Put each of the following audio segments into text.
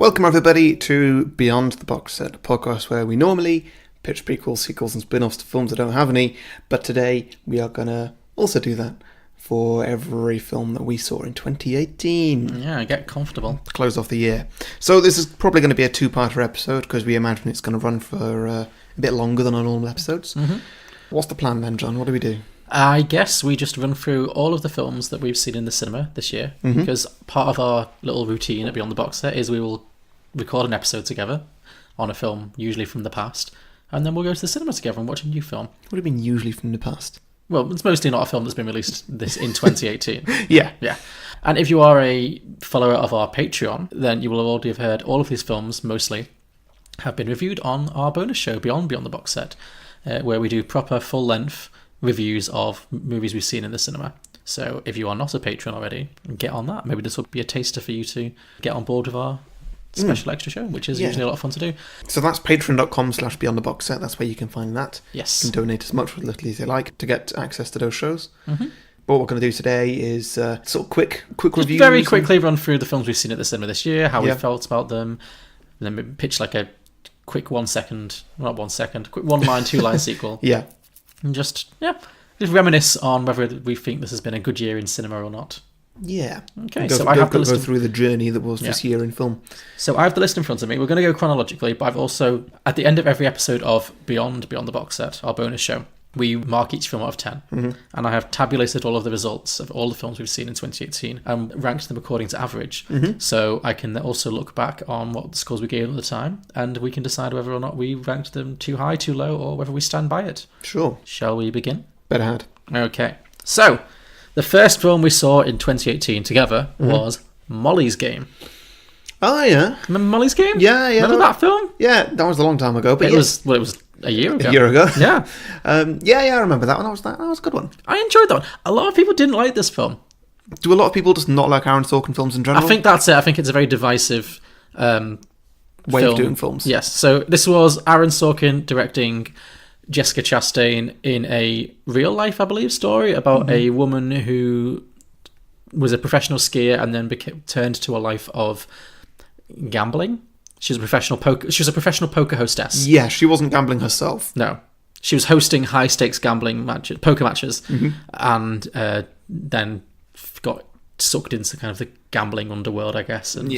Welcome everybody to Beyond the Box Set, a podcast where we normally pitch prequels, sequels and spin-offs to films that don't have any, but today we are going to also do that for every film that we saw in 2018. Yeah, get comfortable. To close off the year. So this is probably going to be a two-parter episode because we imagine it's going to run for a bit longer than our normal episodes. Mm-hmm. What's the plan then, John? What do we do? I guess we just run through all of the films that we've seen in the cinema this year, because part of our little routine at Beyond the Box Set is we will record an episode together on a film, usually from the past, and then we'll go to the cinema together and watch a new film. What do you mean usually from the past? Well, it's mostly not a film that's been released in 2018. Yeah. And if you are a follower of our Patreon, then you will already have heard all of these films, mostly, have been reviewed on our bonus show, Beyond the Box Set, where we do proper, full-length reviews of movies we've seen in the cinema. So if you are not a patron already, get on that. Maybe this will be a taster for you to get on board with our special extra show, which is usually a lot of fun to do. So that's patreon.com/beyondtheboxset. That's where you can find that. Yes. You can donate as much or as little as you like to get access to those shows. But what we're going to do today is sort of quick reviews. Very quickly run through the films we've seen at the cinema this year, how we felt about them, and then maybe pitch like a quick quick 1 line, 2 line sequel. Yeah. And just reminisce on whether we think this has been a good year in cinema or not. Yeah. Okay, so I have the list. Go through the journey that was this year in film. So I have the list in front of me. We're going to go chronologically, but I've also, at the end of every episode of Beyond the Box Set, our bonus show, we mark each film out of 10. And I have tabulated all of the results of all the films we've seen in 2018 and ranked them according to average. So I can also look back on what the scores we gave at the time, and we can decide whether or not we ranked them too high, too low, or whether we stand by it. Sure. Shall we begin? Better had. Okay. So, the first film we saw in 2018 together was Molly's Game. Oh, yeah. Remember Molly's Game? Yeah. Remember that film? Yeah, that was a long time ago. But it was a year ago. A year ago? Yeah. I remember that one. That was a good one. I enjoyed that one. A lot of people didn't like this film. Do a lot of people just not like Aaron Sorkin films in general? I think that's it. I think it's a very divisive way of doing films. Yes. So this was Aaron Sorkin directing Jessica Chastain in a real life, I believe, story about a woman who was a professional skier and then turned to a life of gambling. She was a professional poker hostess. Yeah, she wasn't gambling herself. No, she was hosting high stakes poker matches, and then got sucked into kind of the gambling underworld, I guess. And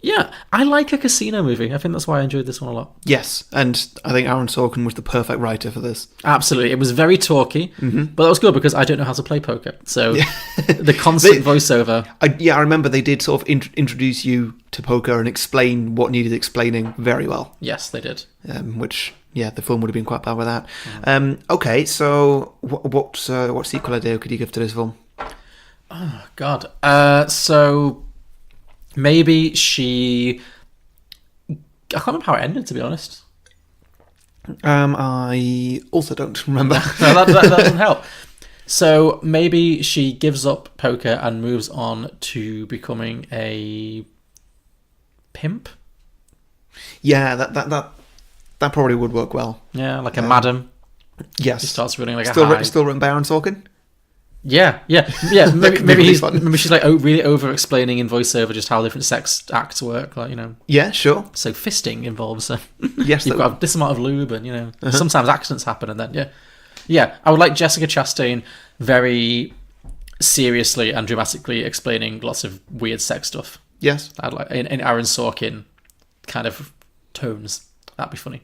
yeah, I like a casino movie. I think that's why I enjoyed this one a lot. Yes, and I think Aaron Sorkin was the perfect writer for this. Absolutely. It was very talky, but that was good because I don't know how to play poker. So the constant voiceover... I remember they did sort of introduce you to poker and explain what needed explaining very well. Yes, they did. Which, the film would have been quite bad with that. Okay, so what sequel idea could you give to this film? Oh, God. So... maybe she... I can't remember how it ended, to be honest. I also don't remember. No, that doesn't help. So maybe she gives up poker and moves on to becoming a pimp? Yeah, that probably would work well. Yeah, like a madam. Yes. She starts running like still written by Aaron Sorkin? Yeah. Maybe she's like really over explaining in voiceover just how different sex acts work, Yeah, sure. So fisting involves yes, you've got this amount of lube, and sometimes accidents happen, and then I would like Jessica Chastain very seriously and dramatically explaining lots of weird sex stuff. Yes, I'd like in Aaron Sorkin kind of tones. That'd be funny.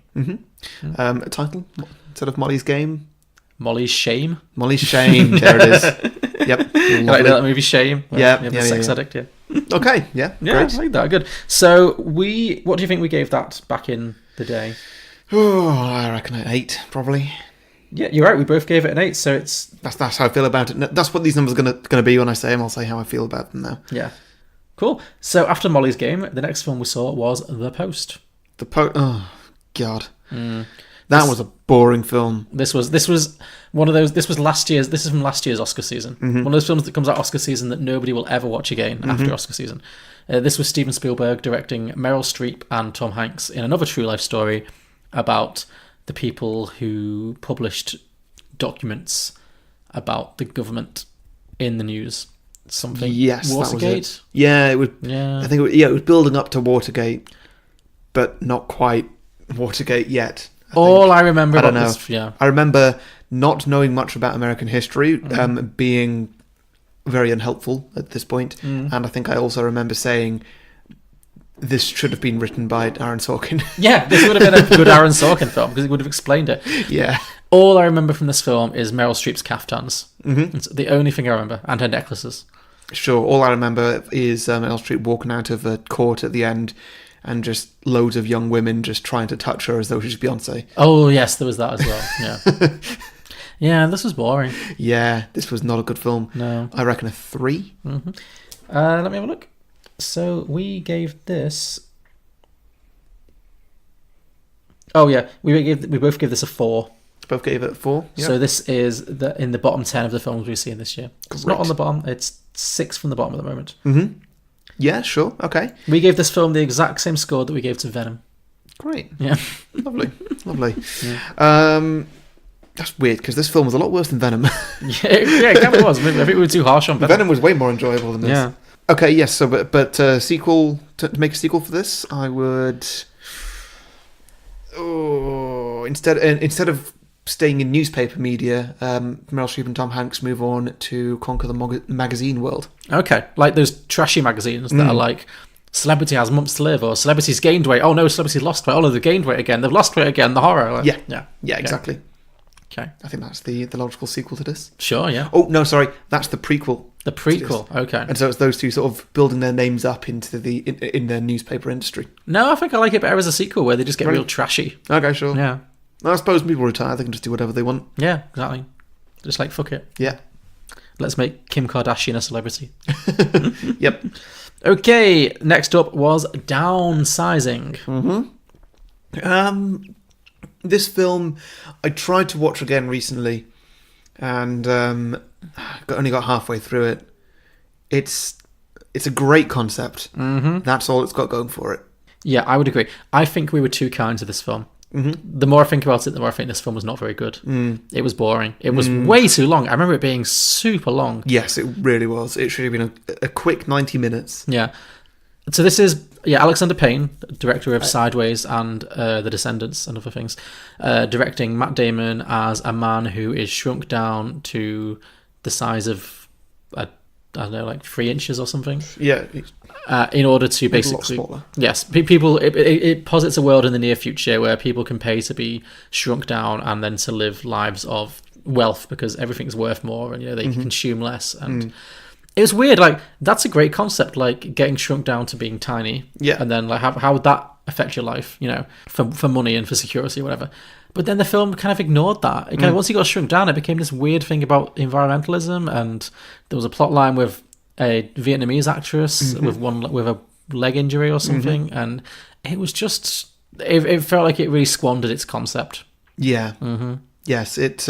A title instead of Molly's Game. Molly's Shame. Molly's Shame. There it is. Yep. Like that movie Shame. Yeah. Sex addict. Yeah. Okay. Yeah. Yeah. Great. I like that. Good. So what do you think we gave that back in the day? Oh, I reckon an 8 probably. Yeah, you're right. We both gave it an 8. So that's how I feel about it. That's what these numbers are gonna be when I say them. I'll say how I feel about them now. Yeah. Cool. So after Molly's Game, the next film we saw was The Post. Oh God. That was a boring film. This was one of those. This was last year's. This is from last year's Oscar season. One of those films that comes out Oscar season that nobody will ever watch again after Oscar season. This was Steven Spielberg directing Meryl Streep and Tom Hanks in another true life story about the people who published documents about the government in the news something. Yes, that was Watergate. it. Yeah, it was. Yeah. I think it was building up to Watergate, but not quite Watergate yet. All I remember I about don't know. this, yeah. I remember not knowing much about American history, being very unhelpful at this point, and I think I also remember saying this should have been written by Aaron Sorkin. Yeah, this would have been a good Aaron Sorkin film because it would have explained it. Yeah. All I remember from this film is Meryl Streep's caftans. Mm-hmm. It's the only thing I remember, and her necklaces. Sure. All I remember is Meryl Streep walking out of a court at the end, and just loads of young women just trying to touch her as though she's Beyonce. Oh yes, there was that as well. Yeah. Yeah, this was boring. Yeah, this was not a good film. No. I reckon a 3. Mm-hmm. Let me have a look. So we gave this. Oh yeah, we both gave this a 4. Both gave it a 4. Yep. So this is in the bottom 10 of the films we've seen this year. It's not on the bottom. It's 6 from the bottom at the moment. Mm-hmm. Yeah, sure. Okay. We gave this film the exact same score that we gave to Venom. Great. Yeah. Lovely. Yeah. That's weird because this film was a lot worse than Venom. Yeah, it kind of was. I think we were too harsh on Venom. Venom was way more enjoyable than this. Yeah. Okay, yes. So, but sequel to make a sequel for this, I would. Oh, instead of staying in newspaper media, Meryl Streep and Tom Hanks move on to conquer the magazine world. Okay, like those trashy magazines that are like, celebrity has months to live, or celebrity's gained weight. Oh no, celebrity lost weight. Oh no, they've gained weight again. They've lost weight again. The horror. Like, Yeah, exactly. Okay. I think that's the logical sequel to this. Sure, yeah. Oh no, sorry, that's the prequel. The prequel. Okay. And so it's those two sort of building their names up into in their newspaper industry. No, I think I like it better as a sequel where they just get Right. real trashy. Okay, sure. Yeah. I suppose people retire; they can just do whatever they want. Yeah, exactly. Just like fuck it. Yeah. Let's make Kim Kardashian a celebrity. Yep. Okay, next up was Downsizing. This film I tried to watch again recently, and only got halfway through it. It's a great concept. That's all it's got going for it. Yeah, I would agree. I think we were too kind to this film. The more I think about it, the more I think this film was not very good. It was boring. It was way too long. I remember it being super long. Yes, it really was. It should have been a quick 90 minutes. Yeah. So this is Alexander Payne, director of Sideways and The Descendants and other things, directing Matt Damon as a man who is shrunk down to the size of I don't know, like 3 inches or something. Yeah. In order to basically, a lot smaller. yes, people. It posits a world in the near future where people can pay to be shrunk down and then to live lives of wealth because everything's worth more and they can consume less. And it was weird. Like that's a great concept. Like getting shrunk down to being tiny. Yeah. And then like how would that affect your life? For money and for security or whatever. But then the film kind of ignored that. It kind of once he got shrunk down, it became this weird thing about environmentalism, and there was a plot line with a Vietnamese actress with a leg injury or something, and it was just it felt like it really squandered its concept. Yeah. Yes, it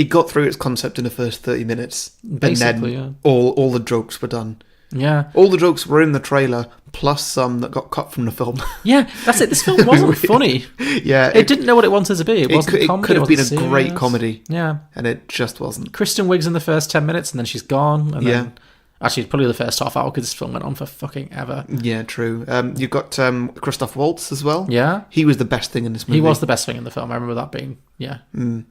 got through its concept in the first 30 minutes. Basically, and then all the jokes were done. Yeah. All the jokes were in the trailer, plus some that got cut from the film. Yeah, that's it. This film wasn't funny. Yeah. It didn't know what it wanted to be. It wasn't comedy. It could have been a serious. great comedy. Yeah. And it just wasn't. Kristen Wiig's in the first 10 minutes and then she's gone. And Yeah. then, actually, probably the first half hour because this film went on for fucking ever. Yeah, true. You've got Christoph Waltz as well. Yeah. He was the best thing in this movie. He was the best thing in the film. I remember that being,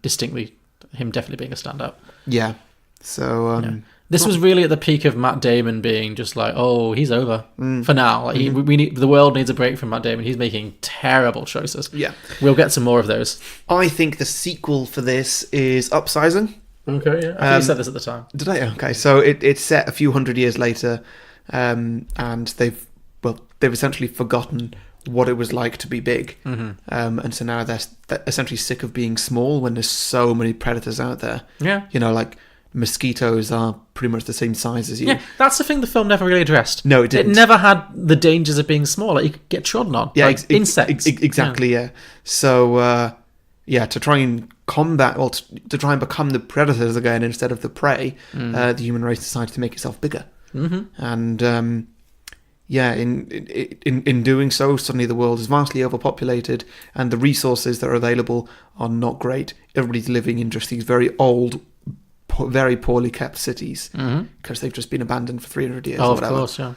distinctly, him definitely being a standout. Yeah. So, This was really at the peak of Matt Damon being just like, oh, he's over for now. Like the world needs a break from Matt Damon. He's making terrible choices. Yeah. We'll get some more of those. I think the sequel for this is Upsizing. Okay, yeah. I think you said this at the time. Did I? Okay, so it's set a few hundred years later, and they've essentially forgotten what it was like to be big, and so now they're essentially sick of being small when there's so many predators out there. Yeah. Like mosquitoes are pretty much the same size as you. Yeah, that's the thing the film never really addressed. No, it didn't. It never had the dangers of being small. Like you could get trodden on. Yeah, like insects. Exactly. Yeah. So to try and combat, or to try and become the predators again instead of the prey, the human race decided to make itself bigger. And in doing so, suddenly the world is vastly overpopulated, and the resources that are available are not great. Everybody's living in just these very old, very poorly kept cities because they've just been abandoned for 300 years. Oh, or of whatever. course, yeah.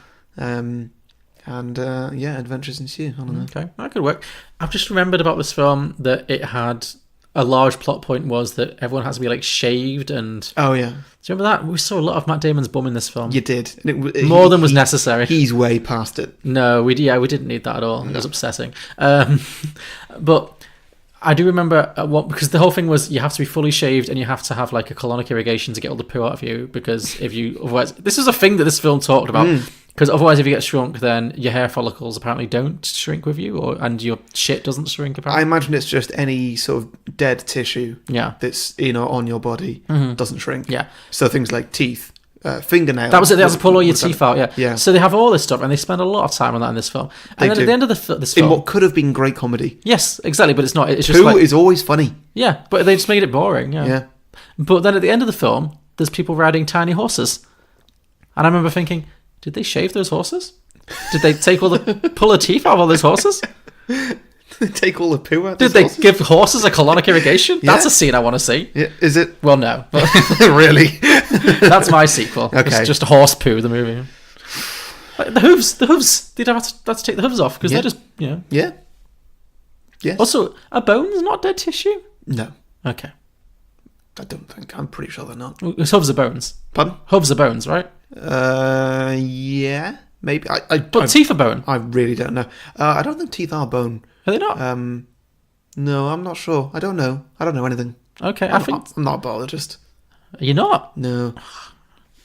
Adventures ensue. I don't know. Okay, that could work. I've just remembered about this film that it had a large plot point was that everyone has to be like shaved and. Oh yeah. Do you remember that? We saw a lot of Matt Damon's bum in this film. You did. And More than was necessary. He's way past it. No, we didn't need that at all. No. It was upsetting. But I do remember because the whole thing was you have to be fully shaved and you have to have like a colonic irrigation to get all the poo out of you because if you otherwise this is a thing that this film talked about. Because otherwise, if you get shrunk, then your hair follicles apparently don't shrink with you, and your shit doesn't shrink. Apparently, I imagine it's just any sort of dead tissue. Yeah. That's on your body doesn't shrink. Yeah. So things like teeth, fingernails. That was it. They have to pull all your teeth out. Yeah. Yeah. So they have all this stuff, and they spend a lot of time on that in this film. And then at the end of this film, in what could have been great comedy. Yes, exactly, but it's not. It's just Pooh is always funny. Yeah, but they just made it boring. Yeah. Yeah. But then at the end of the film, there's people riding tiny horses, and I remember thinking, did they shave those horses? Did they take pull the teeth out of all those horses? Take all the poo out. Did they give horses a colonic irrigation? Yeah. That's a scene I want to see. Yeah. Is it? Well, no. Really? That's my sequel. Okay. It's just horse poo, the movie. Like the hooves. They'd have to take the hooves off because they're just, Yeah. Yes. Also, are bones not dead tissue? No. Okay. I don't think. I'm pretty sure they're not. Hooves are bones. Pardon? Hooves are bones, right? Yeah. Maybe. But teeth are bone. I really don't know. I don't think teeth are bone. Are they not? No, I'm not sure. I don't know. I don't know anything. Okay, I'm not a biologist. You're not? No.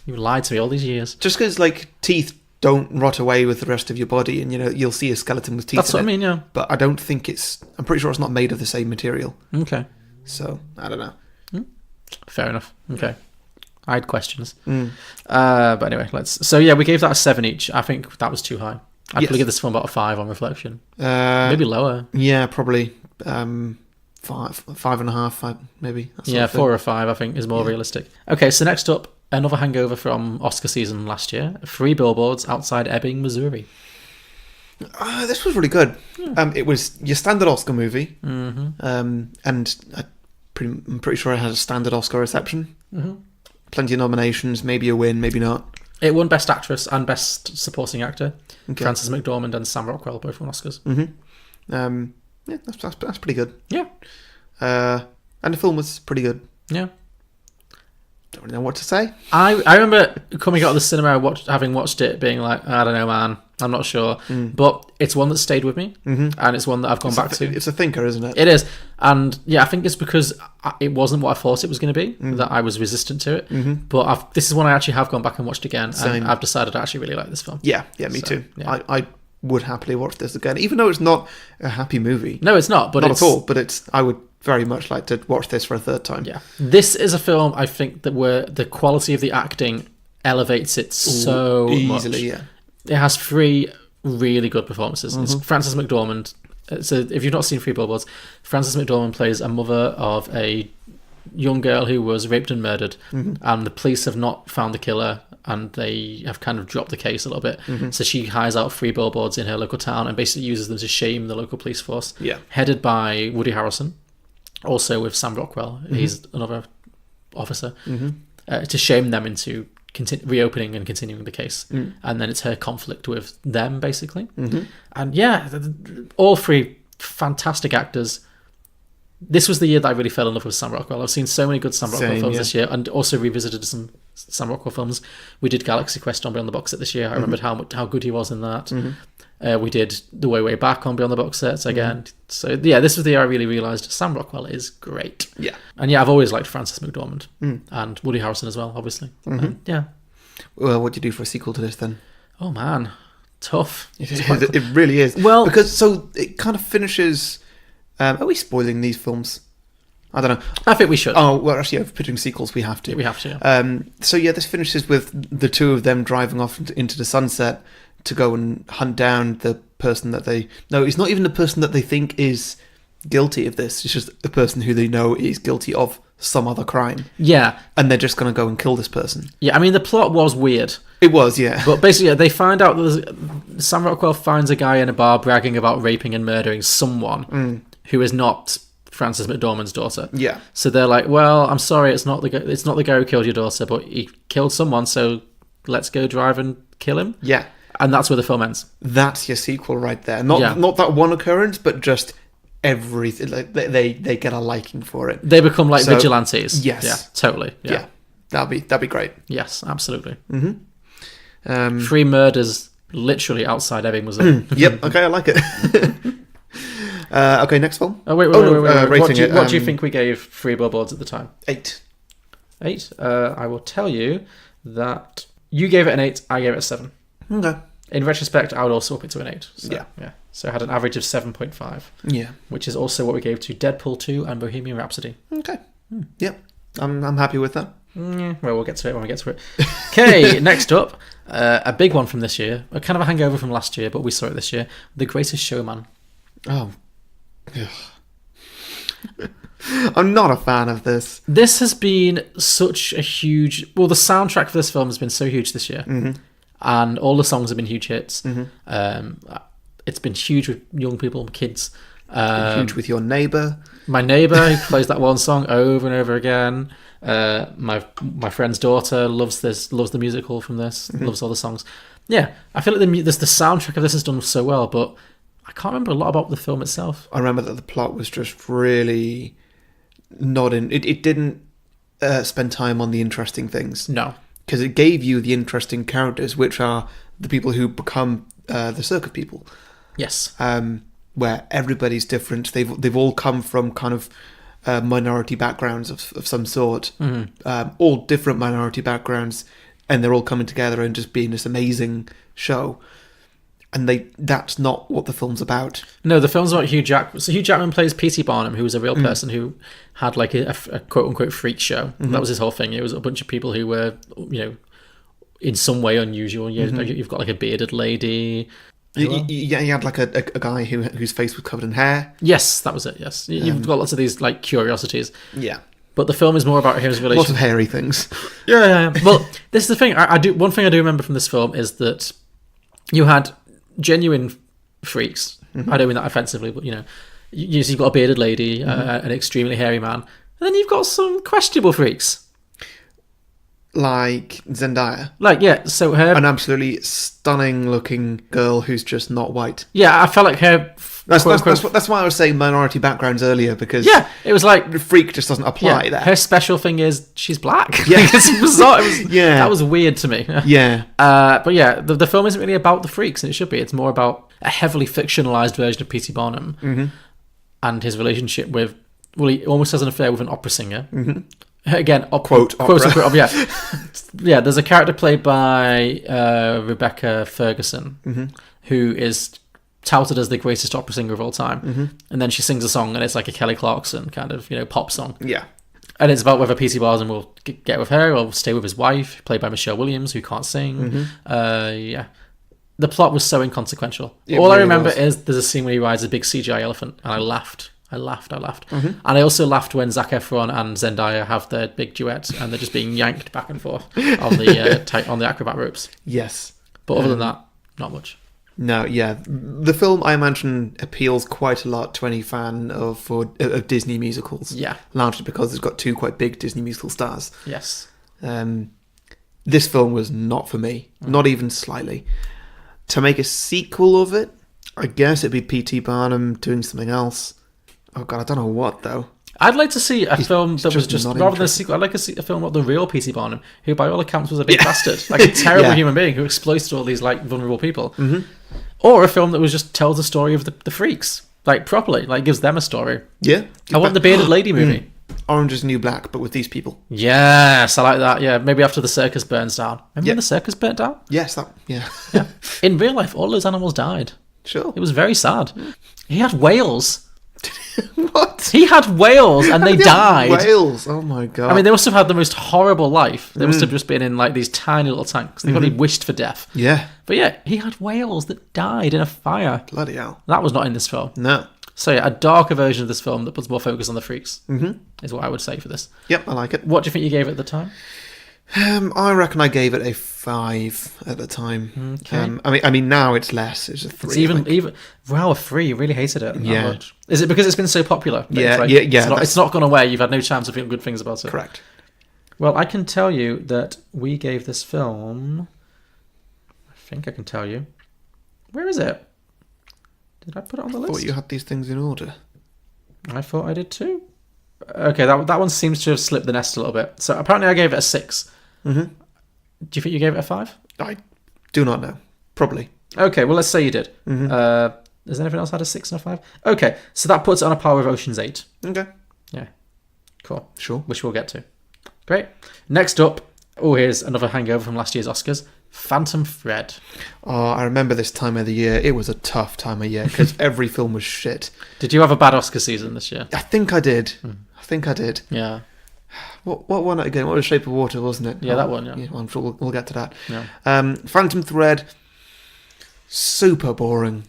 You lied to me all these years. Just because, like, teeth don't rot away with the rest of your body, and, you'll see a skeleton with teeth. That's what I mean, yeah. But I don't think I'm pretty sure it's not made of the same material. Okay. So, I don't know. Fair enough. Okay. I had questions. But anyway, So yeah, we gave that a 7 each. I think that was too high. I'd probably give this film about a 5 on reflection. Maybe lower. Yeah, probably 5.5, 5 maybe. Yeah, 4 or 5 I think is more realistic. Okay, so next up, another hangover from Oscar season last year. 3 Billboards outside Ebbing, Missouri. This was really good. It was your standard Oscar movie. And I'm pretty sure it had a standard Oscar reception. Plenty of nominations, maybe a win, maybe not. It won Best Actress and Best Supporting Actor. Okay. Frances McDormand and Sam Rockwell both won Oscars. Yeah, that's pretty good. Yeah. And the film was pretty good. Yeah. Don't really know what to say. I remember coming out of the cinema, having watched it, being like, I don't know, man. I'm not sure. But it's one that stayed with me. And it's one that I've gone back to. It's a thinker, isn't it? It is. And yeah, I think it's because it wasn't what I thought it was going to be, that I was resistant to it. But this is one I actually have gone back and watched again. Same. And I've decided I actually really like this film. Yeah, me too. Yeah. I would happily watch this again, even though it's not a happy movie. No, it's not. But not at all. But I would very much like to watch this for a third time. Yeah, this is a film I think that where the quality of the acting elevates it so easily. Much. Yeah, it has 3 really good performances. It's Frances McDormand. So if you've not seen 3 Billboards, Frances McDormand plays a mother of a young girl who was raped and murdered, and the police have not found the killer, and they have kind of dropped the case a little bit. So she hires out 3 billboards in her local town and basically uses them to shame the local police force. Yeah, headed by Woody Harrelson, also with Sam Rockwell. He's another officer, to shame them into reopening and continuing the case. And then it's her conflict with them, basically. And yeah, all 3 fantastic actors. This was the year that I really fell in love with Sam Rockwell. I've seen so many good Sam Rockwell films this year, and also revisited some Sam Rockwell films. We did Galaxy Quest on Beyond the Box Set this year. I remembered how good he was in that. We did The Way Back on Beyond the Box Sets again. So yeah, this was the year I really realised Sam Rockwell is great. Yeah. And yeah, I've always liked Frances McDormand and Woody Harrelson as well, obviously. Yeah. Well, what do you do for a sequel to this then? Oh man, tough. It really is. Well, because it kind of finishes. Are we spoiling these films? I don't know. I think we should. Oh, well, actually, if we're pitching sequels, we have to. Yeah, we have to. Yeah. So yeah, this finishes with the 2 of them driving off into the sunset to go and hunt down the person that they... No, it's not even the person that they think is guilty of this. It's just the person who they know is guilty of some other crime. Yeah. And they're just going to go and kill this person. Yeah, I mean, the plot was weird. It was, yeah. But basically, they find out that Sam Rockwell finds a guy in a bar bragging about raping and murdering someone who is not Frances McDormand's daughter. Yeah. So they're like, well, I'm sorry, it's not the guy who killed your daughter, but he killed someone, so let's go drive and kill him. Yeah. And that's where the film ends. That's your sequel right there. Not that one occurrence, but just everything. Like they get a liking for it. They become like vigilantes. Yes. Yeah, totally. Yeah. That'd be great. Yes, absolutely. Mm-hmm. 3 murders literally outside Ebbing was it? Yep. Okay, I like it. Okay, next film. Oh wait. Rating What do you think we gave 3 Billboards at the time? 8. 8. I will tell you that you gave it an 8. I gave it a 7. Okay. In retrospect, I would also up it to an 8. So, yeah. So I had an average of 7.5. Yeah. Which is also what we gave to Deadpool 2 and Bohemian Rhapsody. Okay. Yep. I'm happy with that. Yeah, well, we'll get to it when we get to it. Okay, next up, a big one from this year, a kind of a hangover from last year, but we saw it this year, The Greatest Showman. Oh. I'm not a fan of this. This has been such a huge... Well, the soundtrack for this film has been so huge this year. Mm-hmm. And all the songs have been huge hits. Mm-hmm. It's been huge with young people, kids. Huge with your neighbour. My neighbour, who plays that one song over and over again. My friend's daughter loves the musical from this, loves all the songs. Yeah, I feel like the soundtrack of this is done so well, but I can't remember a lot about the film itself. I remember that the plot was just really not in... It didn't spend time on the interesting things. No. Because it gave you the interesting characters, which are the people who become the circus people. Yes. Where everybody's different. They've all come from kind of minority backgrounds of some sort. Mm-hmm. All different minority backgrounds, and they're all coming together and just being this amazing show. And that's not what the film's about. No, the film's about Hugh Jackman. So Hugh Jackman plays P.T. Barnum, who was a real person who had like a quote-unquote freak show. Mm-hmm. That was his whole thing. It was a bunch of people who were, in some way unusual. You've got like a bearded lady. Yeah, you had like a guy whose face was covered in hair. Yes, that was it, yes. You've got lots of these like curiosities. Yeah. But the film is more about his relationship. Lots of hairy things. Yeah. Well, this is the thing. One thing I do remember from this film is that you had genuine freaks. Mm-hmm. I don't mean that offensively, but you've got a bearded lady, an extremely hairy man, and then you've got some questionable freaks. Like Zendaya. So her... An absolutely stunning-looking girl who's just not white. Yeah, I felt like her... That's why I was saying minority backgrounds earlier, because... Yeah, it was like... The freak just doesn't apply there. Her special thing is she's black. Yeah. It's bizarre. That was weird to me. Yeah. But yeah, the film isn't really about the freaks, and it should be. It's more about a heavily fictionalised version of P.T. Barnum and his relationship with... Well, he almost has an affair with an opera singer. Mm-hmm. Again, quote unquote, yeah. There's a character played by Rebecca Ferguson, who is touted as the greatest opera singer of all time, and then she sings a song, and it's like a Kelly Clarkson kind of pop song. Yeah, and it's about whether P.T. Barnum will get with her or stay with his wife, played by Michelle Williams, who can't sing. Yeah, the plot was so inconsequential. All I remember is there's a scene where he rides a big CGI elephant, and I laughed. And I also laughed when Zac Efron and Zendaya have their big duet and they're just being yanked back and forth on the acrobat ropes. Yes. But other than that, not much. No, yeah. The film, I imagine, appeals quite a lot to any fan of Disney musicals. Yeah. Largely because it's got 2 quite big Disney musical stars. Yes. This film was not for me. Not even slightly. To make a sequel of it, I guess it'd be P.T. Barnum doing something else. Oh God, I don't know what though. I'd like to see a film that was just rather than a sequel. I'd like to see a film about the real P.T. Barnum, who by all accounts was a big bastard, like a terrible human being who exploited all these like vulnerable people. Or a film that was just tells the story of the freaks, like properly, like gives them a story. Yeah, I want the bearded lady movie. Orange is the New Black, but with these people. Yes, I like that. Yeah, maybe after the circus burns down. Remember when the circus burnt down? Yes, yeah. In real life, all those animals died. Sure, it was very sad. He had whales. What? He had whales and they died. Whales? Oh my God. I mean, they must have had the most horrible life. They must have just been in like these tiny little tanks. They probably wished for death. Yeah. But yeah, he had whales that died in a fire. Bloody hell. That was not in this film. No. So yeah, a darker version of this film that puts more focus on the freaks is what I would say for this. Yep, I like it. What do you think you gave it at the time? I reckon I gave it a 5 at the time. Okay. I mean now it's less. It's a 3. It's even wow, a 3. You really hated it. Yeah. Much. Is it because it's been so popular? Yeah, It's yeah. It's not gone away. You've had no chance of feeling good things about it. Correct. Well, I can tell you that we gave this film. I think I can tell you. Where is it? Did I put it on the list? I thought you had these things in order. I thought I did too. Okay, that one seems to have slipped the nest a little bit. So apparently I gave it a 6. Mm-hmm. Do you think you gave it a 5? I do not know. Probably. Okay, well, let's say you did. Mm-hmm. Has anything else had a 6 and a 5? Okay, so that puts it on a par with Ocean's 8. Okay. Yeah. Cool. Sure. Which we'll get to. Great. Next up, here's another hangover from last year's Oscars. Phantom Thread. Oh, I remember this time of the year. It was a tough time of year because every film was shit. Did you have a bad Oscar season this year? I think I did. I think I did. Yeah. What one again? What was Shape of Water, wasn't it? Yeah, that one, yeah. Well, I'm sure we'll get to that. Yeah. Phantom Thread, super boring.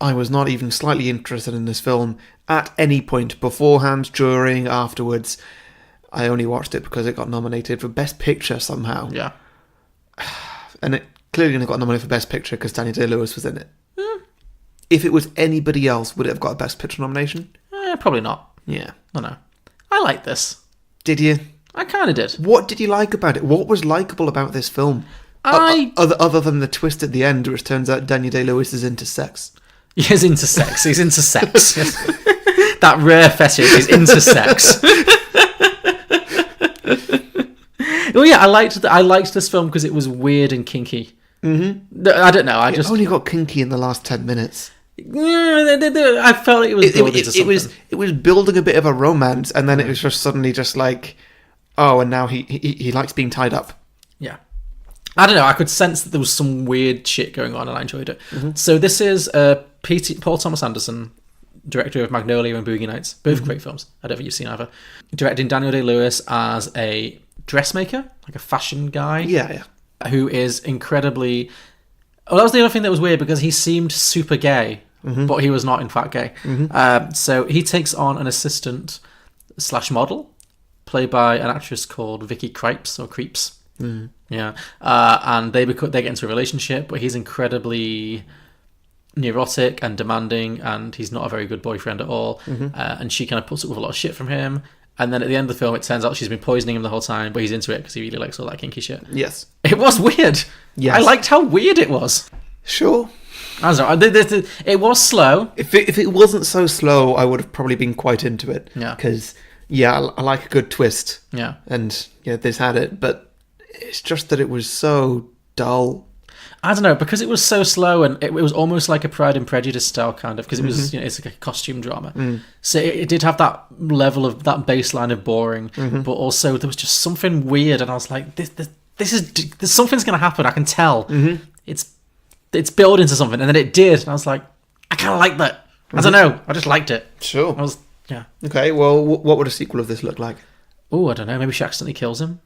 I was not even slightly interested in this film at any point beforehand, during, afterwards. I only watched it because it got nominated for Best Picture somehow. Yeah. And it clearly only got nominated for Best Picture because Daniel Day-Lewis was in it. If it was anybody else, would it have got a Best Picture nomination? Probably not. Yeah. I don't know. I like this. Did you? I kind of did. What did you like about it? What was likeable about this film? I Other than the twist at the end, which turns out Daniel Day-Lewis is into sex. He's into sex. He's into sex. Yes. That rare fetish. He's into sex. Well, yeah, I liked this film because it was weird and kinky. Mm-hmm. I don't know. It only got kinky in the last 10 minutes. I felt like it was building to something. It was building a bit of a romance, and then it was just suddenly just like, oh, and now he likes being tied up. Yeah. I don't know. I could sense that there was some weird shit going on, and I enjoyed it. Mm-hmm. So this is Paul Thomas Anderson, director of Magnolia and Boogie Nights, both great films. I don't think you've seen either. Directing Daniel Day-Lewis as a dressmaker, like a fashion guy. Yeah. Who is incredibly... Well, that was the other thing that was weird, because he seemed super gay, but he was not, in fact, gay. So he takes on an assistant / model, played by an actress called Vicky Krieps, or Creeps. Yeah. And they get into a relationship, but he's incredibly neurotic and demanding, and he's not a very good boyfriend at all. And she kind of puts up with a lot of shit from him. And then at the end of the film, it turns out she's been poisoning him the whole time, but he's into it because he really likes all that kinky shit. Yes. It was weird. Yes. I liked how weird it was. Sure. I don't know. It was slow. If it wasn't so slow, I would have probably been quite into it. Yeah. Because, I like a good twist. Yeah. And, this had it. But it's just that it was so dull. I don't know, because it was so slow, and it was almost like a Pride and Prejudice style kind of, because it was, it's like a costume drama. So it did have that level of, that baseline of boring, but also there was just something weird, and I was like, there's something's going to happen, I can tell. It's building into something, and then it did, and I was like, I kind of like that. I don't know, I just liked it. Sure. Yeah. Okay, well, what would a sequel of this look like? Oh, I don't know, maybe she accidentally kills him.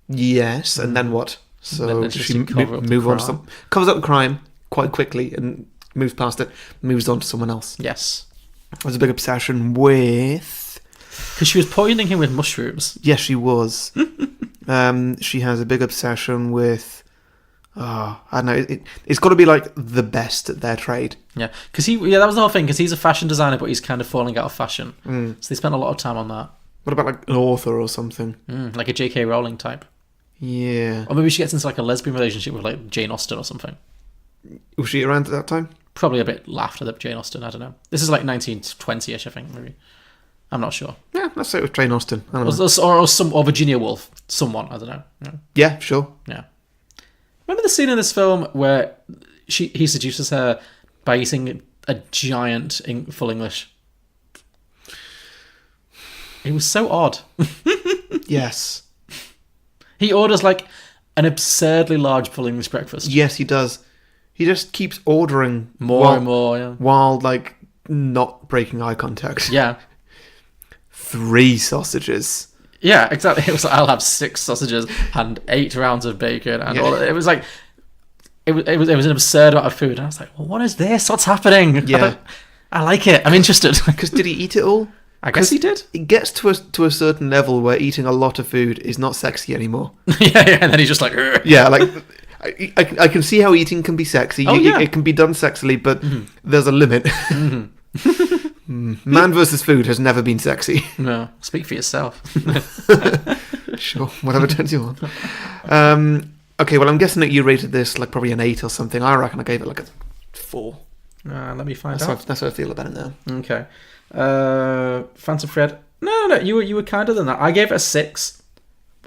Yes, and then what? So she move on to covers up the crime quite quickly and moves past it, moves on to someone else. Yes. There's a big obsession with... Because she was poisoning him with mushrooms. Yes, she was. She has a big obsession with... I don't know. It's got to be like the best at their trade. Yeah, because that was the whole thing, because he's a fashion designer, but he's kind of falling out of fashion. So they spent a lot of time on that. What about like an author or something? Like a J.K. Rowling type. Yeah. Or maybe she gets into like a lesbian relationship with like Jane Austen or something. Was she around at that time? Probably a bit after the Jane Austen, I don't know. This is like 1920-ish, I think, maybe. I'm not sure. Yeah, let's say it was Jane Austen. I don't know. Or Virginia Woolf. Someone, I don't know. Yeah, sure. Yeah. Remember the scene in this film where he seduces her by eating a giant full English? It was so odd. Yes. He orders like an absurdly large full English breakfast. Yes, he does. He just keeps ordering more and more, yeah. While like not breaking eye contact. Yeah. 3 sausages. Yeah, exactly. It was like, I'll have 6 sausages and 8 rounds of bacon and all. It was like it was an absurd amount of food, and I was like, well, what is this? What's happening? Yeah. I like it. I'm interested. Because did he eat it all? I guess he did. It gets to a certain level where eating a lot of food is not sexy anymore. yeah, and then he's just like, "Ugh." Yeah, like I can see how eating can be sexy. It can be done sexily, but there's a limit. Man versus food has never been sexy. No, speak for yourself. Sure, whatever turns you on. Okay, well, I'm guessing that you rated this like probably an 8 or something. I reckon I gave it like a 4. Let me find out. That's how I feel about it now. Okay. Phantom Thread. No. You were kinder than that. I gave it a 6.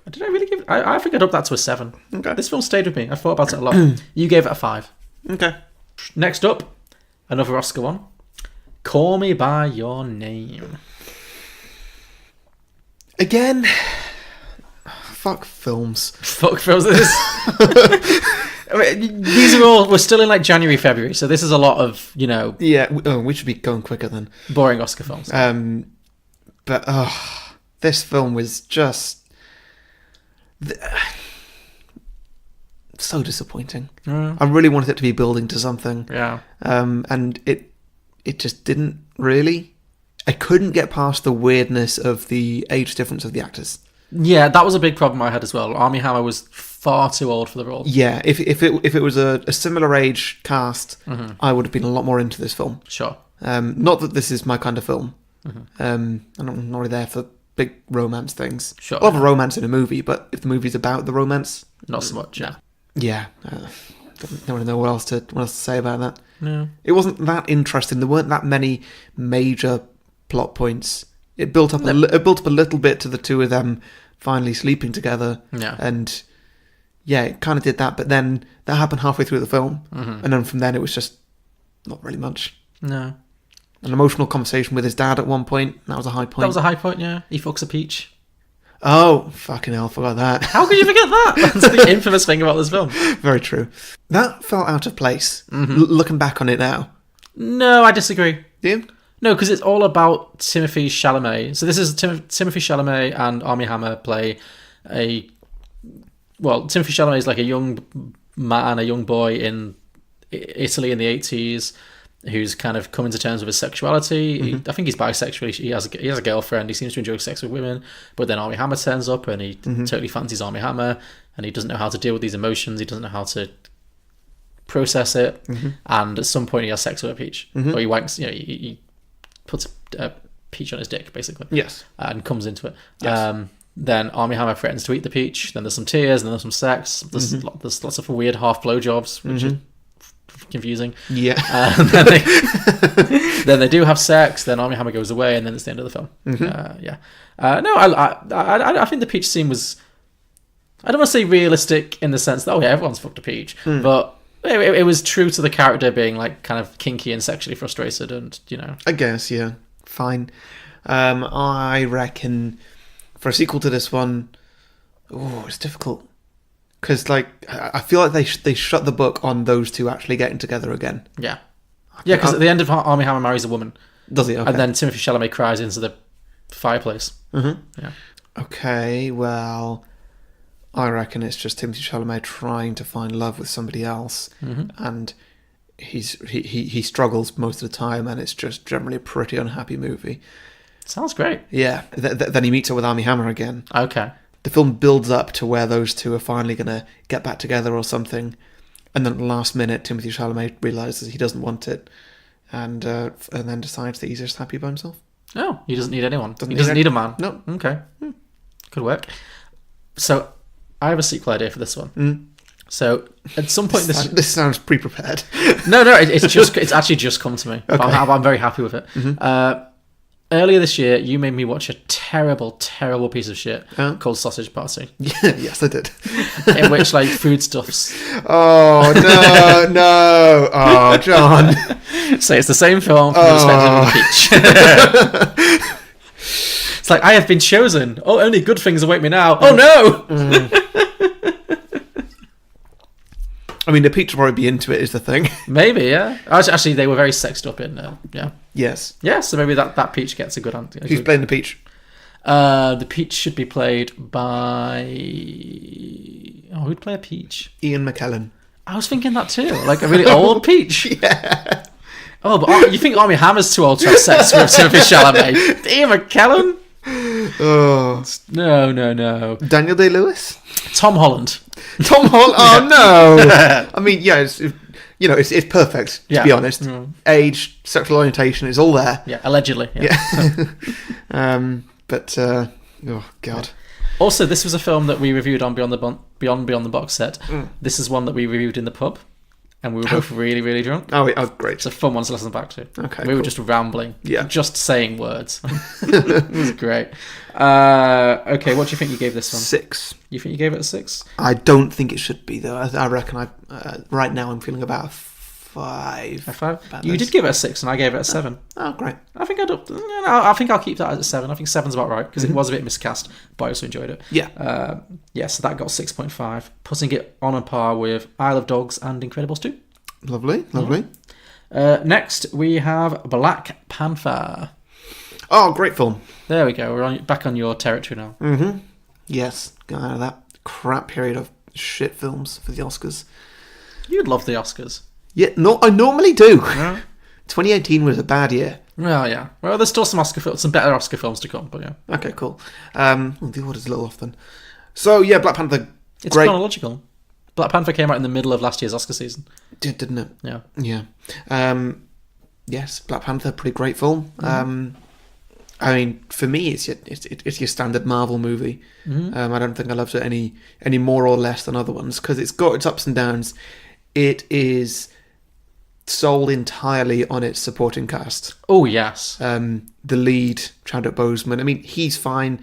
Did I really give it? I think I'd up that to a 7. Okay. This film stayed with me. I thought about it a lot. You gave it a 5. Okay. Next up, another Oscar one. Call Me By Your Name. Again, fuck films. Fuck films. I mean, these are all. We're still in like January, February, so this is a lot of Yeah, we should be going quicker then. boring Oscar films. But this film was just so disappointing. I really wanted it to be building to something. Yeah. And it just didn't really. I couldn't get past the weirdness of the age difference of the actors. Yeah, that was a big problem I had as well. Armie Hammer was far too old for the role. Yeah, if it was a similar age cast, I would have been a lot more into this film. Sure. Not that this is my kind of film. I'm not really there for big romance things. Sure. I love a romance in a movie, but if the movie's about the romance, Not so much. Yeah. yeah, don't really know what else to say about that. No. It wasn't that interesting. There weren't that many major plot points. It built up a little bit to the two of them finally sleeping together. Yeah. And yeah, it kind of did that, but then that happened halfway through the film, and then from then it was just not really much. No. An emotional conversation with his dad at one point. That was a high point. That was a high point. Yeah. He fucks a peach. Oh, fucking hell, forgot that. How could you forget that? That's the infamous thing about this film. Very true. That felt out of place. Looking back on it now. No, I disagree. Do you? No, because it's all about Timothée Chalamet. So this is Timothée Chalamet and Armie Hammer play Timothée Chalamet is like a young man, a young boy in Italy in the 80s who's kind of coming to terms with his sexuality. I think he's bisexual. He has a girlfriend. He seems to enjoy sex with women. But then Armie Hammer turns up and he totally fancies Armie Hammer, and he doesn't know how to deal with these emotions. He doesn't know how to process it. And at some point he has sex with a peach. Or he wanks, he puts a peach on his dick, basically. Yes. And comes into it. Yes. Then Armie Hammer threatens to eat the peach. Then there's some tears, and then there's some sex. There's lots of weird half blowjobs, which is confusing. Yeah. Then they do have sex. Then Armie Hammer goes away, and then it's the end of the film. I think the peach scene was. I don't want to say realistic in the sense that everyone's fucked a peach, but it was true to the character being like kind of kinky and sexually frustrated, and I guess, yeah, fine. I reckon for a sequel to this one, it's difficult because I feel like they shut the book on those two actually getting together again. Yeah, because at the end of Armie Hammer marries a woman, does he? Okay. And then Timothée Chalamet cries into the fireplace. Yeah. Okay, well, I reckon it's just Timothée Chalamet trying to find love with somebody else, and he struggles most of the time, and it's just generally a pretty unhappy movie. Sounds great. Yeah. Then he meets up with Armie Hammer again. Okay. The film builds up to where those two are finally going to get back together or something, and then at the last minute, Timothée Chalamet realizes he doesn't want it, and then decides that he's just happy by himself. Oh, he doesn't need anyone. He doesn't need a man. No. Okay. Could work. So, I have a sequel idea for this one. So, at some point, this sounds pre-prepared. No, it's actually just come to me. Okay. I'm very happy with it. Earlier this year, you made me watch a terrible, terrible piece of shit called Sausage Party. Yes, I did. In which, foodstuffs. Oh, no. Oh, John. So it's the same film from the perspective of a peach. It's like, I have been chosen. Oh, only good things await me now. Oh, no! I mean, the peach will probably be into it, is the thing. Maybe, yeah. Actually, they were very sexed up in, yeah. Yes. Yeah, so maybe that peach gets a good answer. Who's playing the peach? The peach should be played by... Oh, who'd play a peach? Ian McKellen. I was thinking that too. Like a really old peach. Yeah. Oh, but you think Armie Hammer's too old to have sex with Timothée Chalamet? Ian McKellen? Oh, No. Daniel Day-Lewis? Tom Holland. Tom Holland? Oh, no. I mean, yeah, it's perfect, to be honest. Age, sexual orientation is all there. Yeah, allegedly. Yeah. Oh, God. Also, this was a film that we reviewed on Beyond the Box Set. This is one that we reviewed in the pub, and we were both really, really drunk. Oh, great. It's a fun one to listen back to. Okay, we were just rambling. Yeah. Just saying words. It was great. Okay, what do you think you gave this one? 6. You think you gave it a 6? I don't think it should be, though. I reckon right now I'm feeling about a 5. A 5? You did give it a 6, and I gave it a 7. Oh, great. I think I think I'll keep that as a 7. I think 7's about right, because it was a bit miscast, but I also enjoyed it. Yeah. So that got 6.5, putting it on a par with Isle of Dogs and Incredibles 2. Lovely. Next, we have Black Panther. Oh, great film. There we go. We're back on your territory now. Mm-hmm. Yes, got out of that crap period of shit films for the Oscars. You'd love the Oscars. Yeah, no, I normally do. Yeah. 2018 was a bad year. Well, yeah. Well, there's still some better Oscar films to come, but yeah. Okay, cool. The order's a little off then. So, yeah, Black Panther, It's great. chronological. Black Panther came out in the middle of last year's Oscar season. Didn't it? Yeah. Yeah. Yes, Black Panther, pretty great film. I mean, for me, it's your standard Marvel movie. I don't think I loved it any more or less than other ones, because it's got its ups and downs. It is sold entirely on its supporting cast. Oh, yes. The lead, Chadwick Boseman, I mean, he's fine.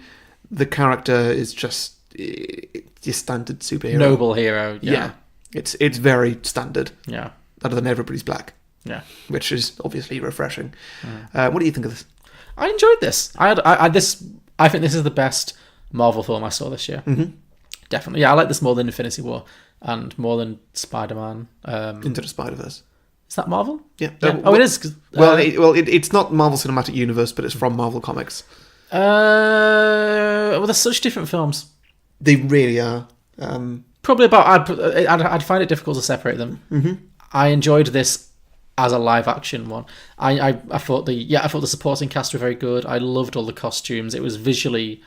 The character is just your standard superhero. Noble hero. Yeah. It's very standard. Yeah. Other than everybody's black. Yeah. Which is obviously refreshing. What do you think of this? I enjoyed this. I think this is the best Marvel film I saw this year. Mm-hmm. Definitely. Yeah, I like this more than Infinity War and more than Spider-Man. Into the Spider-Verse. Is that Marvel? Yeah. Oh, it is. It's not Marvel Cinematic Universe, but it's from Marvel Comics. Well, they're such different films. They really are. Probably about. I'd find it difficult to separate them. Mm-hmm. I enjoyed this as a live action one. I thought the supporting cast were very good. I loved all the costumes. It was visually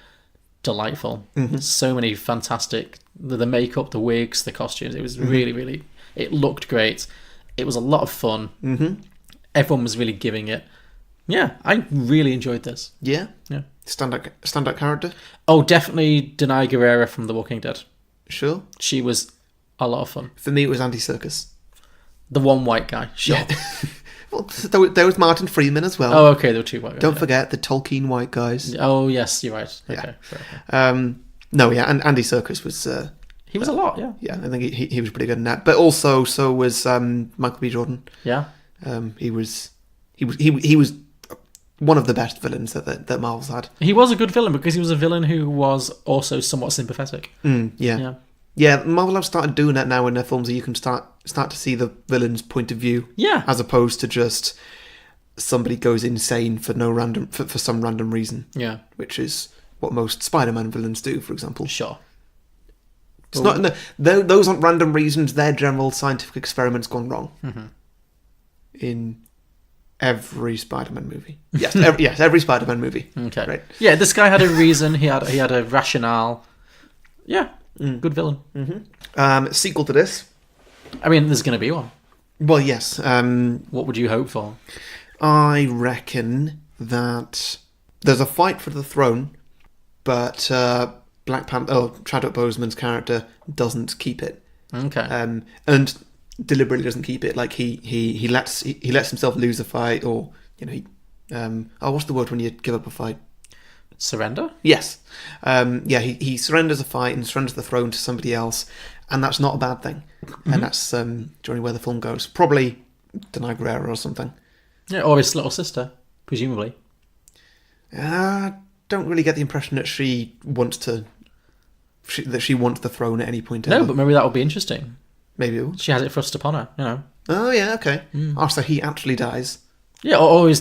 delightful. Mm-hmm. So many fantastic the makeup, the wigs, the costumes. It was really it looked great. It was a lot of fun. Mm-hmm. Everyone was really giving it. Yeah, I really enjoyed this. Yeah. Yeah. Standout character? Oh, definitely Denai Guerrera from The Walking Dead. Sure. She was a lot of fun. For me, it was Andy Serkis. The one white guy. Sure. Yeah. Well, there was Martin Freeman as well. Oh, okay, there were two white guys. Don't forget the Tolkien white guys. Oh, yes, you're right. Okay. Yeah. No, yeah, and Andy Serkis was... he was a lot, yeah. Yeah, I think he was pretty good in that. But also, so was Michael B. Jordan. Yeah. He was one of the best villains that Marvel's had. He was a good villain because he was a villain who was also somewhat sympathetic. Yeah, Marvel have started doing that now in their films, that you can start to see the villain's point of view. Yeah. As opposed to just somebody goes insane for for some random reason. Yeah. Which is what most Spider-Man villains do, for example. Sure. It's those aren't random reasons. They're general scientific experiments gone wrong. Mm-hmm. In every Spider-Man movie. Yes, every Spider-Man movie. Okay. Right. Yeah, this guy had a reason. He had a rationale. Yeah. Good villain. Mm-hmm. Sequel to this. I mean, there's going to be one. Well, yes. What would you hope for? I reckon that there's a fight for the throne, but Chadwick Boseman's character doesn't keep it. Okay. And deliberately doesn't keep it. Like he lets himself lose a fight, or what's the word when you give up a fight? Surrender? Yes. He surrenders a fight and surrenders the throne to somebody else, and that's not a bad thing. Mm-hmm. And that's generally where the film goes. Probably Denai Guerrera or something. Yeah, or his little sister, presumably. Don't really get the impression that she wants the throne at any point. No, ever. but maybe that would be interesting. Maybe it would. She has it thrust upon her, you know. Oh yeah, okay. So he actually dies. Yeah, always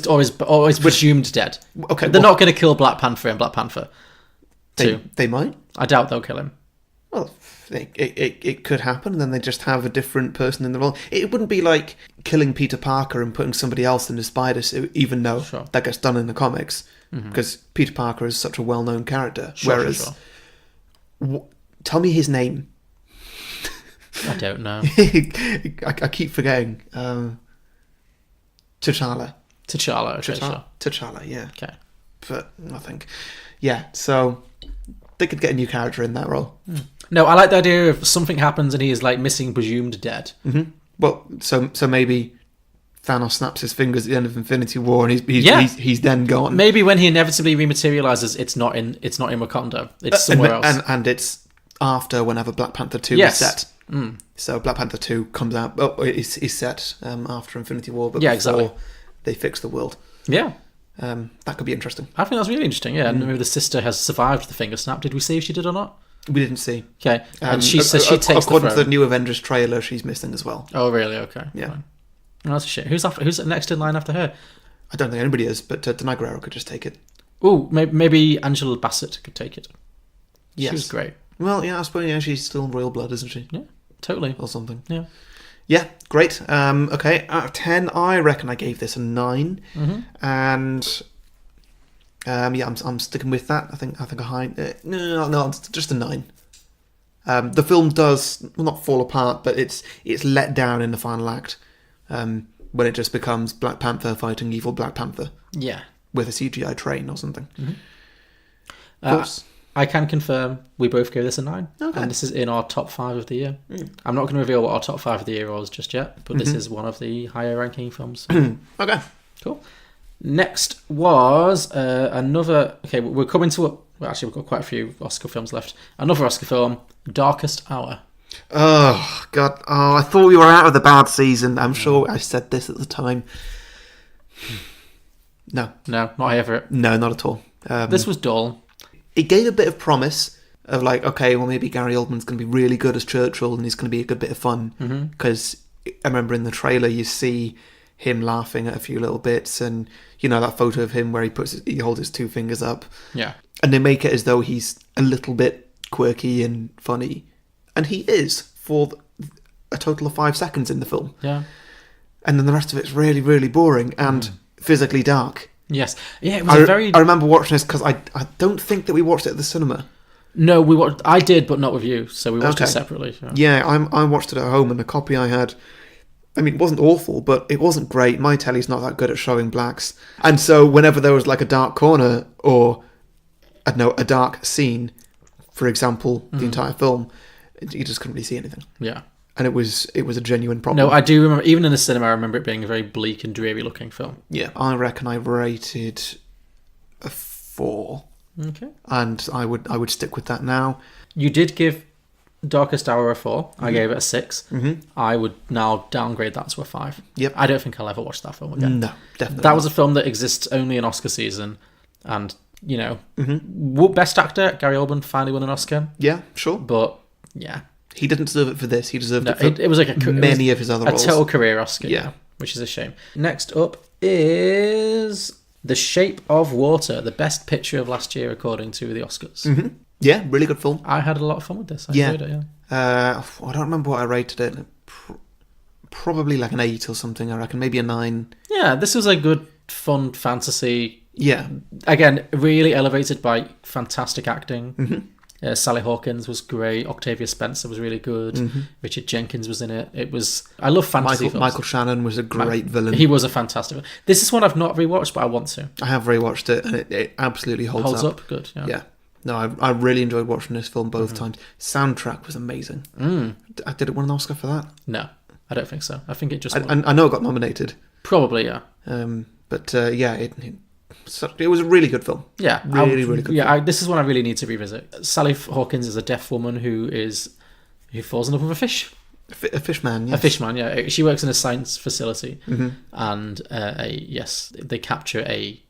presumed dead. Okay, they're not going to kill Black Panther in Black Panther 2. They might. I doubt they'll kill him. Well, it could happen, and then they just have a different person in the role. It wouldn't be like killing Peter Parker and putting somebody else in the spider suit, even though that gets done in the comics, because Peter Parker is such a well-known character. Whereas, tell me his name. I don't know. I keep forgetting. T'Challa. T'Challa. Okay, T'Challa, yeah. Okay. But I think, yeah, so they could get a new character in that role. No, I like the idea of something happens and he is like missing, presumed dead. Mm-hmm. Well, so maybe Thanos snaps his fingers at the end of Infinity War, and he's then gone. Maybe when he inevitably rematerializes, it's not in Wakanda. It's somewhere else. And it's after whenever Black Panther 2 is set. So Black Panther 2 comes out. Is set after Infinity War, but before they fix the world. Yeah. That could be interesting. I think that's really interesting. Yeah, and maybe the sister has survived the finger snap. Did we see if she did or not? We didn't see. Okay, and she says she takes according the to the new Avengers trailer, she's missing as well. Oh, really? Okay. Yeah. Fine. Oh, that's a shit. Who's next in line after her? I don't think anybody is, but Denai Guerrero could just take it. Oh, maybe Angela Bassett could take it. Yes. She was great. Well, yeah, I suppose she's still royal blood, isn't she? Yeah, totally. Or something. Yeah. Yeah, great. Okay, out of 10, I reckon I gave this a 9, and I'm sticking with that. I think a high. No, it's just a 9. The film does not fall apart, but it's let down in the final act when it just becomes Black Panther fighting evil Black Panther. Yeah, with a CGI train or something. Of course. I can confirm we both gave this a 9. Okay. And this is in our top 5 of the year. I'm not going to reveal what our top 5 of the year was just yet, but this is one of the higher ranking films. Okay. Cool. Next was another... Okay, we're coming to... Well, actually, we've got quite a few Oscar films left. Another Oscar film, Darkest Hour. Oh, God. Oh, I thought we were out of the bad season. I'm sure I said this at the time. No, not Everett. No, not at all. This was dull. It gave a bit of promise of like, okay, well, maybe Gary Oldman's going to be really good as Churchill and he's going to be a good bit of fun. Because I remember in the trailer you see him laughing at a few little bits, and you know that photo of him where he holds his 2 fingers up. Yeah. And they make it as though he's a little bit quirky and funny. And he is for a total of 5 seconds in the film. Yeah. And then the rest of it's really, really boring and physically dark. Yes. Yeah, it was I remember watching this because I don't think that we watched it at the cinema. No, I did, but not with you. So we watched it separately. Yeah, I watched it at home, and the copy I had, I mean, it wasn't awful, but it wasn't great. My telly's not that good at showing blacks. And so whenever there was like a dark corner or, I don't know, a dark scene, for example, the entire film, you just couldn't really see anything. Yeah. And it was a genuine problem. No, I do remember, even in the cinema, I remember it being a very bleak and dreary looking film. Yeah, I reckon I rated a 4. Okay. And I would stick with that now. You did give Darkest Hour a 4. I gave it a 6. I would now downgrade that to a 5. Yep. I don't think I'll ever watch that film again. No, definitely That not. was a film that exists only in Oscar season. And, you know, Best Actor, Gary Oldman finally won an Oscar. Yeah, sure. But, yeah. He didn't deserve it for this. He deserved it for it was like many of his other roles. A total career Oscar. Yeah. Which is a shame. Next up is The Shape of Water, the best picture of last year according to the Oscars. Yeah, really good film. I had a lot of fun with this. I enjoyed it, I don't remember what I rated it. Probably like an 8 or something, I reckon. Maybe a 9. Yeah, this was a good, fun fantasy. Yeah. Again, really elevated by fantastic acting. Sally Hawkins was great. Octavia Spencer was really good. Richard Jenkins was in it. I love fantasy films. Michael Shannon was a great villain. He was a fantastic. This is one I've not rewatched, but I want to. I have rewatched it, and it absolutely holds up. Good. Yeah. No, I really enjoyed watching this film both times. Soundtrack was amazing. Did it win an Oscar for that? No, I don't think so. I think it just. I know it got nominated. Probably, yeah. But yeah, it was a really good film. Yeah, really good film. Yeah, this is one I really need to revisit. Sally Hawkins is a deaf woman who falls in love with a fish. A fishman, yes. A fishman, yeah. She works in a science facility, and they capture a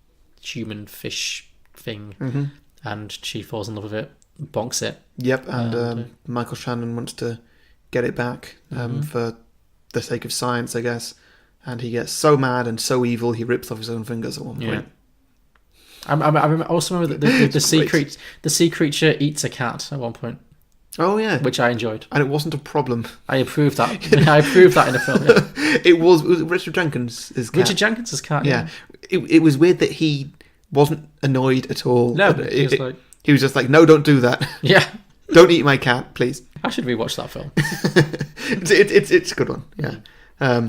human fish thing, and she falls in love with it, bonks it. Yep, and Michael Shannon wants to get it back for the sake of science, I guess. And he gets so mad and so evil, he rips off his own fingers at one point. I also remember that the sea creature eats a cat at one point. Oh yeah, which I enjoyed. and it wasn't a problem. I approved that. I approved that in a film. Yeah. It was Richard Jenkins' cat. Richard Jenkins' cat. Yeah, it was weird that he wasn't annoyed at all. No, He was just like, no, don't do that. Yeah. Don't eat my cat, please. I should rewatch that film. It's a good one. Yeah.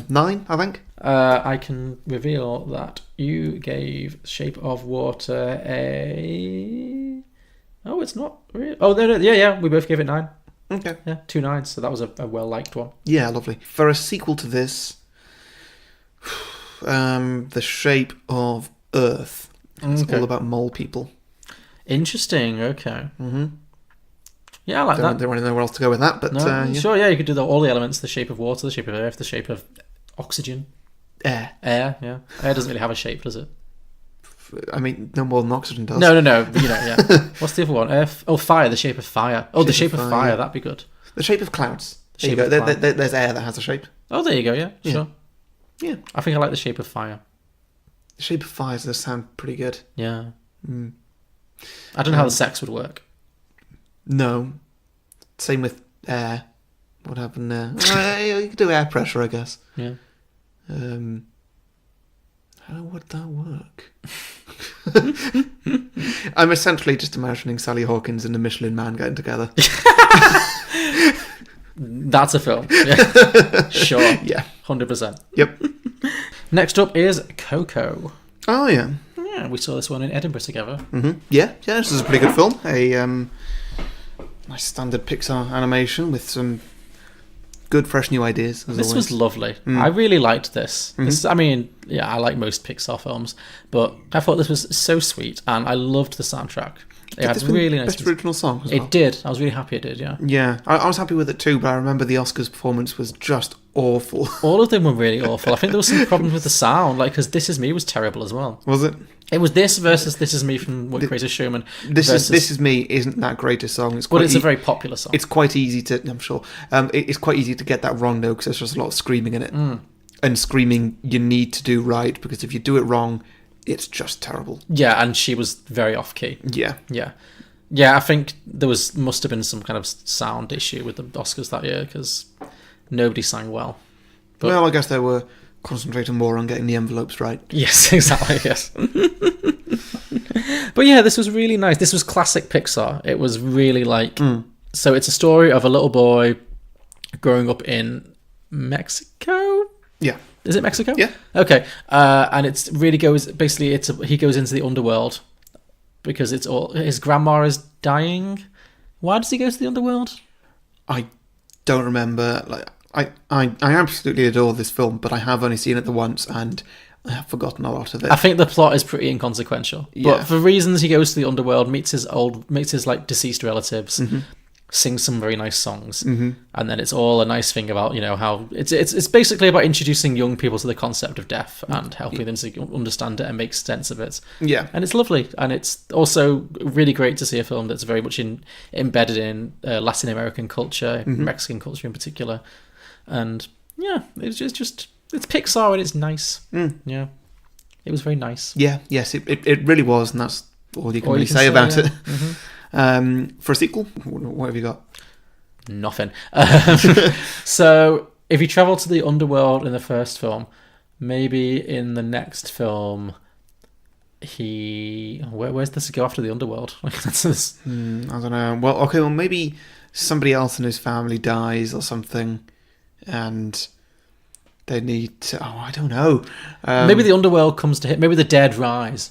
9, I think. I can reveal that you gave Shape of Water a... Oh, it's not really... Oh, no, yeah, we both gave it 9. Okay. Yeah, 2 9s, so that was a well-liked one. Yeah, lovely. For a sequel to this, The Shape of Earth. It's all about mole people. Interesting, okay. Mm-hmm. Yeah, I like that. Don't really know where else to go with that, but... Sure, yeah, you could do all the elements, the shape of water, the shape of earth, the shape of oxygen. Air, yeah. Air doesn't really have a shape, does it? I mean, no more than oxygen does. No, yeah. What's the other one? Earth. Oh, fire, the shape of fire. Oh, the shape of fire, yeah. That'd be good. The shape of clouds. There you go. There's air that has a shape. Oh, there you go, yeah, sure. Yeah. I think I like the shape of fire. The shape of fire does sound pretty good. Yeah. I don't know how the sex would work. No. Same with air. What happened there? You could do air pressure, I guess. Yeah. How would that work? I'm essentially just imagining Sally Hawkins and the Michelin Man getting together. That's a film. Yeah. Sure. Yeah. 100%. Yep. Next up is Coco. Oh, yeah. Yeah, we saw this one in Edinburgh together. Mm-hmm. Yeah, this is a pretty good film. A nice standard Pixar animation with some good, fresh new ideas. This was lovely. I really liked this. I like most Pixar films, but I thought this was so sweet, and I loved the soundtrack. It had really nice. Best original song as well. It did. I was really happy it did. Yeah. Yeah, I was happy with it too, but I remember the Oscars performance was just awful. All of them were really awful. I think there was some problems with the sound, because This Is Me was terrible as well. Was it? It was this versus This Is Me from Greatest Showman. This is Me isn't that great a song. It's a very popular song. It's quite easy to, I'm sure, it's quite easy to get that wrong though, because there's just a lot of screaming in it. And screaming you need to do right, because if you do it wrong, it's just terrible. Yeah, and she was very off key. Yeah. Yeah, I think there must have been some kind of sound issue with the Oscars that year, because nobody sang well. But, well, I guess they were concentrating more on getting the envelopes right. Yes, exactly, yes. But yeah, this was really nice. This was classic Pixar. It was really So it's a story of a little boy growing up in Mexico? Yeah. Is it Mexico? Yeah. Okay. And it really goes... Basically, he goes into the underworld because it's all... His grandma is dying. Why does he go to the underworld? I don't remember. I absolutely adore this film, but I have only seen it the once, and I have forgotten a lot of it. I think the plot is pretty inconsequential. Yeah. But for reasons, he goes to the underworld, meets his deceased relatives, sings some very nice songs, and then it's all a nice thing about how it's basically about introducing young people to the concept of death and helping them to understand it and make sense of it. Yeah, and it's lovely, and it's also really great to see a film that's very much embedded in Latin American culture, Mexican culture in particular, and yeah, it's Pixar and it's nice. Yeah, it was very nice. Yeah, yes, it really was, and that's all you can really say about it. For a sequel, what have you got? Nothing. So, if you travel to the underworld in the first film, maybe in the next film, where's this go after the underworld? I don't know. Well, maybe somebody else in his family dies or something, and they need to... Oh, I don't know. Maybe the underworld comes to hit. Maybe the dead rise.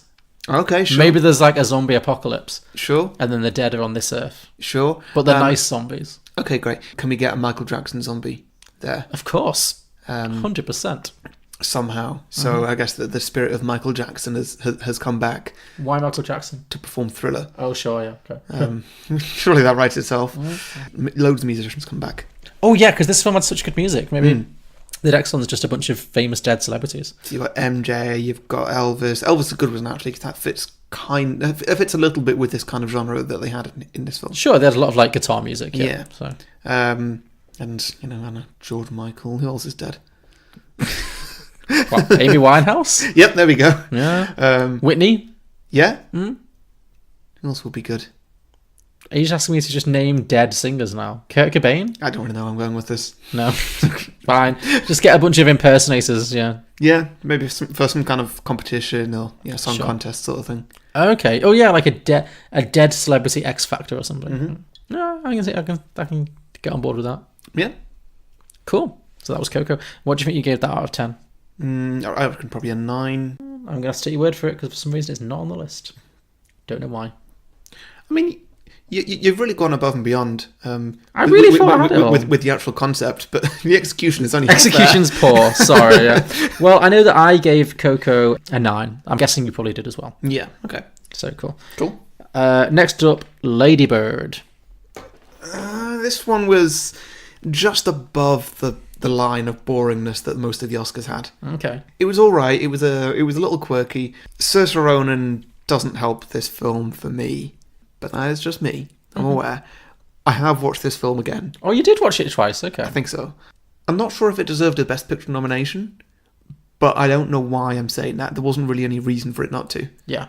Okay, sure. Maybe there's a zombie apocalypse. Sure. And then the dead are on this earth. Sure. But they're nice zombies. Okay, great. Can we get a Michael Jackson zombie there? Of course. 100%. Somehow. So I guess the spirit of Michael Jackson has come back. Why Michael Jackson? To perform Thriller. Oh, sure, yeah. Okay. Surely that writes itself. Loads of musicians come back. Oh, yeah, because this film had such good music. Maybe... The next one's just a bunch of famous dead celebrities. So you've got MJ, you've got Elvis. Elvis is a good one, actually, because that fits a little bit with this kind of genre that they had in this film. Sure, they had a lot of guitar music. Yeah. So. And Anna, George Michael. Who else is dead? What, Amy Winehouse? Yep, there we go. Yeah. Whitney? Yeah. Who else will be good? Are you just asking me to just name dead singers now? Kurt Cobain? I don't really know where I'm going with this. No. Fine. Just get a bunch of impersonators, yeah. Yeah, maybe for some kind of competition or song contest sort of thing. Okay. Oh yeah, like a dead celebrity X Factor or something. No, I can get on board with that. Yeah. Cool. So that was Coco. What do you think you gave that out of 10? I reckon probably a 9. I'm going to have to take your word for it because for some reason it's not on the list. Don't know why. I mean, you've really gone above and beyond. I really thought I had it all. with the actual concept, but the execution is only execution's poor. Sorry. Yeah. Well, I know that I gave Coco a 9. I'm guessing you probably did as well. Yeah. Okay. So cool. Cool. Next up, Ladybird. This one was just above the line of boringness that most of the Oscars had. Okay. It was all right. It was a little quirky. Saoirse Ronan doesn't help this film for me, but that is just me. I'm aware. I have watched this film again. Oh, you did watch it twice. Okay. I think so. I'm not sure if it deserved a Best Picture nomination, but I don't know why I'm saying that. There wasn't really any reason for it not to. Yeah.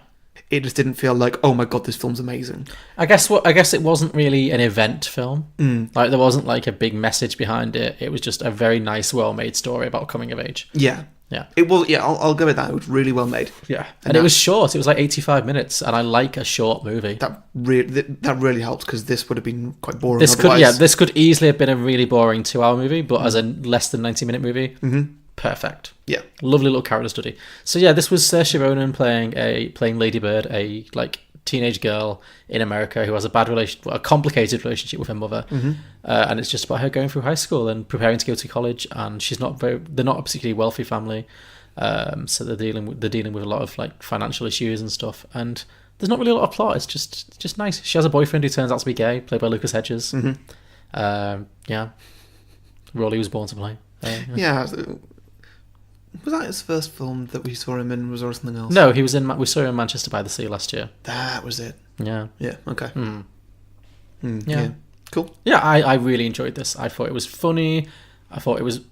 It just didn't feel like, oh my god, this film's amazing. I guess it wasn't really an event film. Like there wasn't like a big message behind it. It was just a very nice, well-made story about coming of age. Yeah. Yeah. It was. Yeah, I'll go with that. It was really well made. Yeah. And it was short. It was like 85 minutes, and I like a short movie. That really helps because this would have been quite boring. This could easily have been a really boring 2-hour movie, but as a less than 90-minute movie, perfect. Yeah. Lovely little character study. So yeah, this was Saoirse Ronan playing Ladybird, a like teenage girl in America who has a complicated relationship with her mother, and it's just about her going through high school and preparing to go to college. And they're not a particularly wealthy family, so they're dealing with a lot of like financial issues and stuff. And there's not really a lot of plot. It's just nice. She has a boyfriend who turns out to be gay, played by Lucas Hedges. Yeah, role he was born to play. Yeah. Was that his first film that we saw him in? Was there something else? No, he was in. We saw him in Manchester by the Sea last year. That was it. Yeah. Yeah. Okay. Yeah. Cool. Yeah, I really enjoyed this. I thought it was funny. I thought it was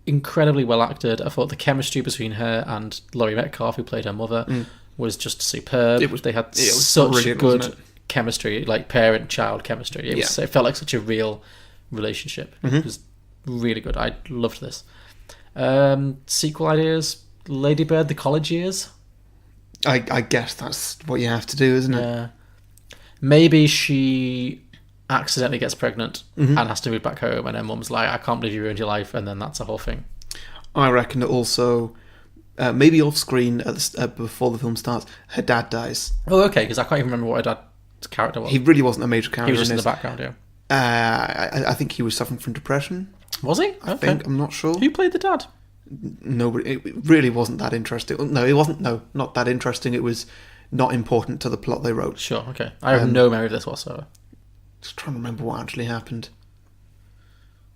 incredibly well acted. I thought the chemistry between her and Laurie Metcalf, who played her mother, was just superb. They had such good chemistry, like parent-child chemistry. It felt like such a real relationship. It was really good. I loved this. Sequel ideas, Ladybird, the college years. I guess that's what you have to do, isn't it? Yeah. Maybe she accidentally gets pregnant and has to move back home, and her mum's like, I can't believe you ruined your life, and then that's a whole thing. I reckon that also, maybe off screen before the film starts, her dad dies. Oh, okay, because I can't even remember what her dad's character was. He really wasn't a major character. He was just in the background, yeah. I think he was suffering from depression. Was he? I think. I'm not sure. Who played the dad? Nobody. It really wasn't that interesting. No, it wasn't. No, not that interesting. It was not important to the plot they wrote. Sure. Okay. I have no memory of this whatsoever. Just trying to remember what actually happened.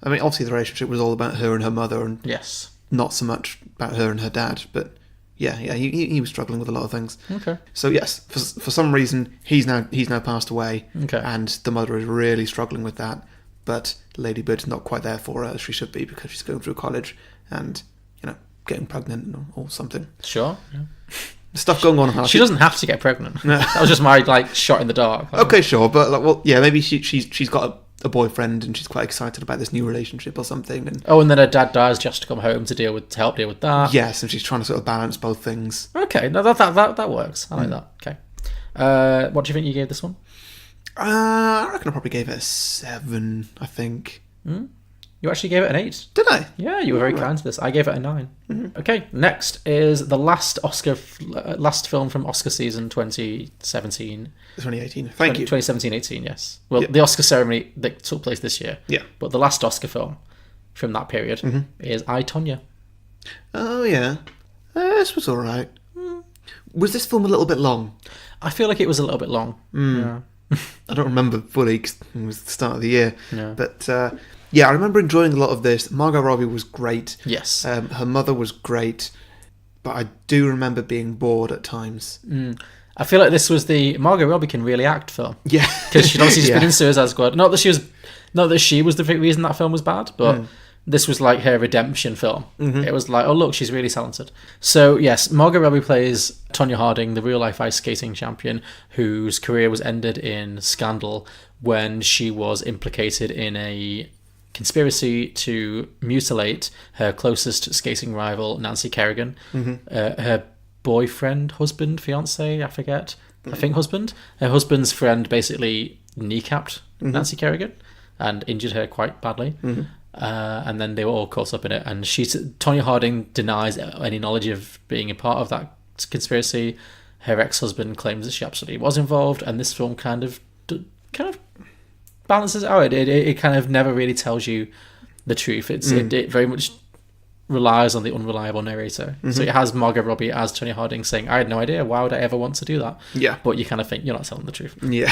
I mean, obviously the relationship was all about her and her mother, and yes, not so much about her and her dad. But yeah, he was struggling with a lot of things. Okay. So yes, for some reason he's now passed away. Okay. And the mother is really struggling with that. But Ladybird's not quite there for her as she should be because she's going through college and, getting pregnant or something. Sure. Yeah. Stuff going on. She doesn't have to get pregnant. That was just my shot in the dark. Okay, sure, but maybe she's got a boyfriend and she's quite excited about this new relationship or something. And then her dad dies just to come home to help deal with that. Yes, and she's trying to sort of balance both things. Okay, no, that works. I like that. Okay. What do you think you gave this one? I reckon I probably gave it a 7, I think. You actually gave it an 8. Did I? Yeah, you were very kind to this. I gave it a 9. Okay, next is the last film from Oscar season 2017. 2018. Thank you. 2017-18, yes. Well, the Oscar ceremony that took place this year. Yeah. But the last Oscar film from that period is I, Tonya. Oh, yeah. This was all right. Was this film a little bit long? I feel like it was a little bit long. Yeah. I don't remember fully because it was the start of the year. Yeah. But I remember enjoying a lot of this. Margot Robbie was great. Yes. Her mother was great. But I do remember being bored at times. I feel like this was the Margot Robbie can really act film. Yeah. Because she'd obviously just been in Suicide Squad. Not that she was the reason that film was bad, but This was like her redemption film. It was like, oh look, she's really talented. So yes, Margot Robbie plays Tonya Harding, the real life ice skating champion, whose career was ended in scandal when she was implicated in a conspiracy to mutilate her closest skating rival, Nancy Kerrigan. Her boyfriend, husband, fiance, I forget. I think husband. Her husband's friend basically kneecapped Nancy Kerrigan and injured her quite badly. And then they were all caught up in it. And Tonya Harding denies any knowledge of being a part of that conspiracy. Her ex-husband claims that she absolutely was involved, and this film kind of balances it out. It kind of never really tells you the truth. It very much relies on the unreliable narrator. So it has Margot Robbie as Tonya Harding saying, I had no idea, why would I ever want to do that? Yeah. But you kind of think, you're not telling the truth. Yeah.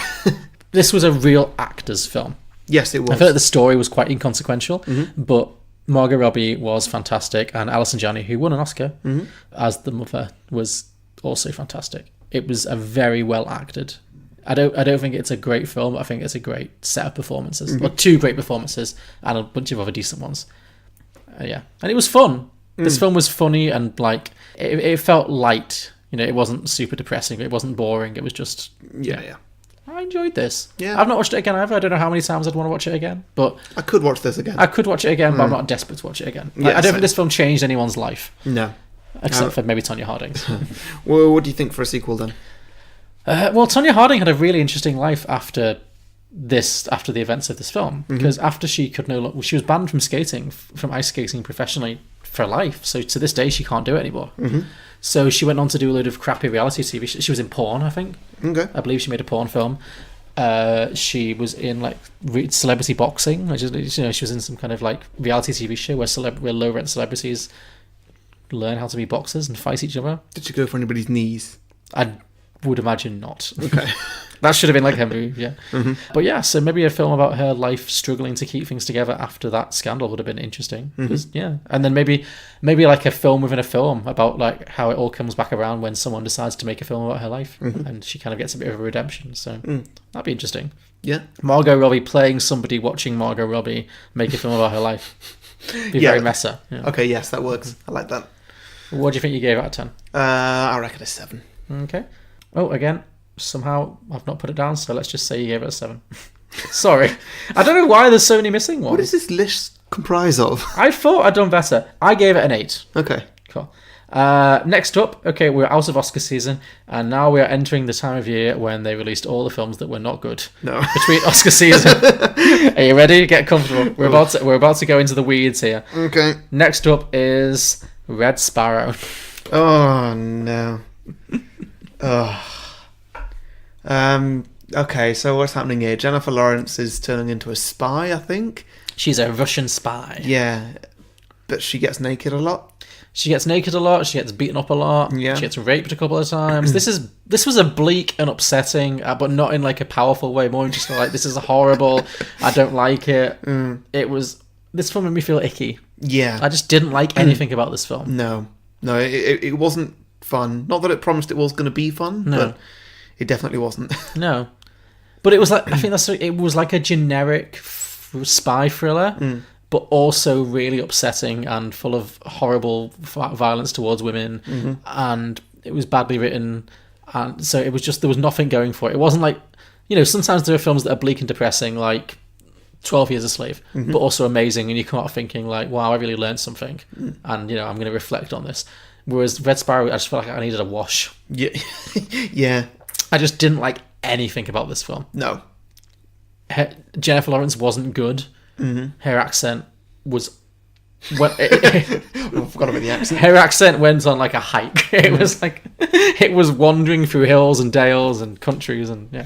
This was a real actor's film. Yes, it was. I feel like the story was quite inconsequential, but Margot Robbie was fantastic, and Alison Janney, who won an Oscar as the mother, was also fantastic. It was a very well acted. I don't think it's a great film. I think it's a great set of performances, or two great performances, and a bunch of other decent ones. Yeah, and it was fun. This film was funny and like it felt light. You know, it wasn't super depressing. It wasn't boring. It was just Yeah. I enjoyed this. Yeah. I've not watched it again either. I don't know how many times I'd want to watch it again, but I could watch this again. I could watch it again, but I'm not desperate to watch it again. Yeah, I don't same. think this film changed anyone's life, No. except for maybe Tonya Harding's. Well, what do you think for a sequel then? Well, Tonya Harding had a really interesting life after the events of this film, because after she could no longer, she was banned from skating, from ice skating professionally for life. So to this day, she can't do it anymore. So she went on to do a load of crappy reality TV. She was in porn, I think. Okay. I believe she made a porn film. She was in like celebrity boxing, which is, you know, she was in some kind of like reality TV show where low rent celebrities learn how to be boxers and fight each other. Did she go for anybody's knees? I would imagine not. Okay. That should have been like her move, yeah. But yeah, so maybe a film about her life struggling to keep things together after that scandal would have been interesting. 'Cause, yeah, and then maybe like a film within a film about like how it all comes back around when someone decides to make a film about her life, and she kind of gets a bit of a redemption. So that'd be interesting. Yeah. Margot Robbie playing somebody watching Margot Robbie make a film about her life. Be very meta. Yeah. Okay, yes, that works. I like that. What do you think you gave out of 10? I reckon a 7. Okay. Oh, again, somehow I've not put it down, so let's just say you gave it a 7. Sorry. I don't know why there's so many missing ones. What does this list comprise of? I thought I'd done better. I gave it an 8. Okay. Cool. Next up, okay, we're out of Oscar season, and now we are entering the time of year when they released all the films that were not good. No. Between Oscar season. Are you ready? Get comfortable. We're about to go into the weeds here. Okay. Next up is Red Sparrow. Oh, no. Okay, so what's happening here? Jennifer Lawrence is turning into a spy, I think. She's a Russian spy. Yeah, but she gets naked a lot. She gets naked a lot. She gets beaten up a lot. Yeah. She gets raped a couple of times. This was a bleak and upsetting, but not in like a powerful way. More just like, this is horrible. I don't like it. This film made me feel icky. Yeah. I just didn't like anything about this film. No, it wasn't fun. Not that it promised it was going to be fun, but it definitely wasn't. No, but it was like, I think it was like a generic spy thriller, but also really upsetting and full of horrible violence towards women, and it was badly written, and so it was just, there was nothing going for it. It wasn't like, you know, sometimes there are films that are bleak and depressing, like 12 Years a Slave, but also amazing, and you come out thinking like, wow, I really learned something, and you know, I'm going to reflect on this. Whereas Red Sparrow, I just felt like I needed a wash. Yeah. Yeah. I just didn't like anything about this film. No. Jennifer Lawrence wasn't good. Her accent was... I forgot about the accent. Her accent went on like a hike. It was like... It was wandering through hills and dales and countries and... Yeah.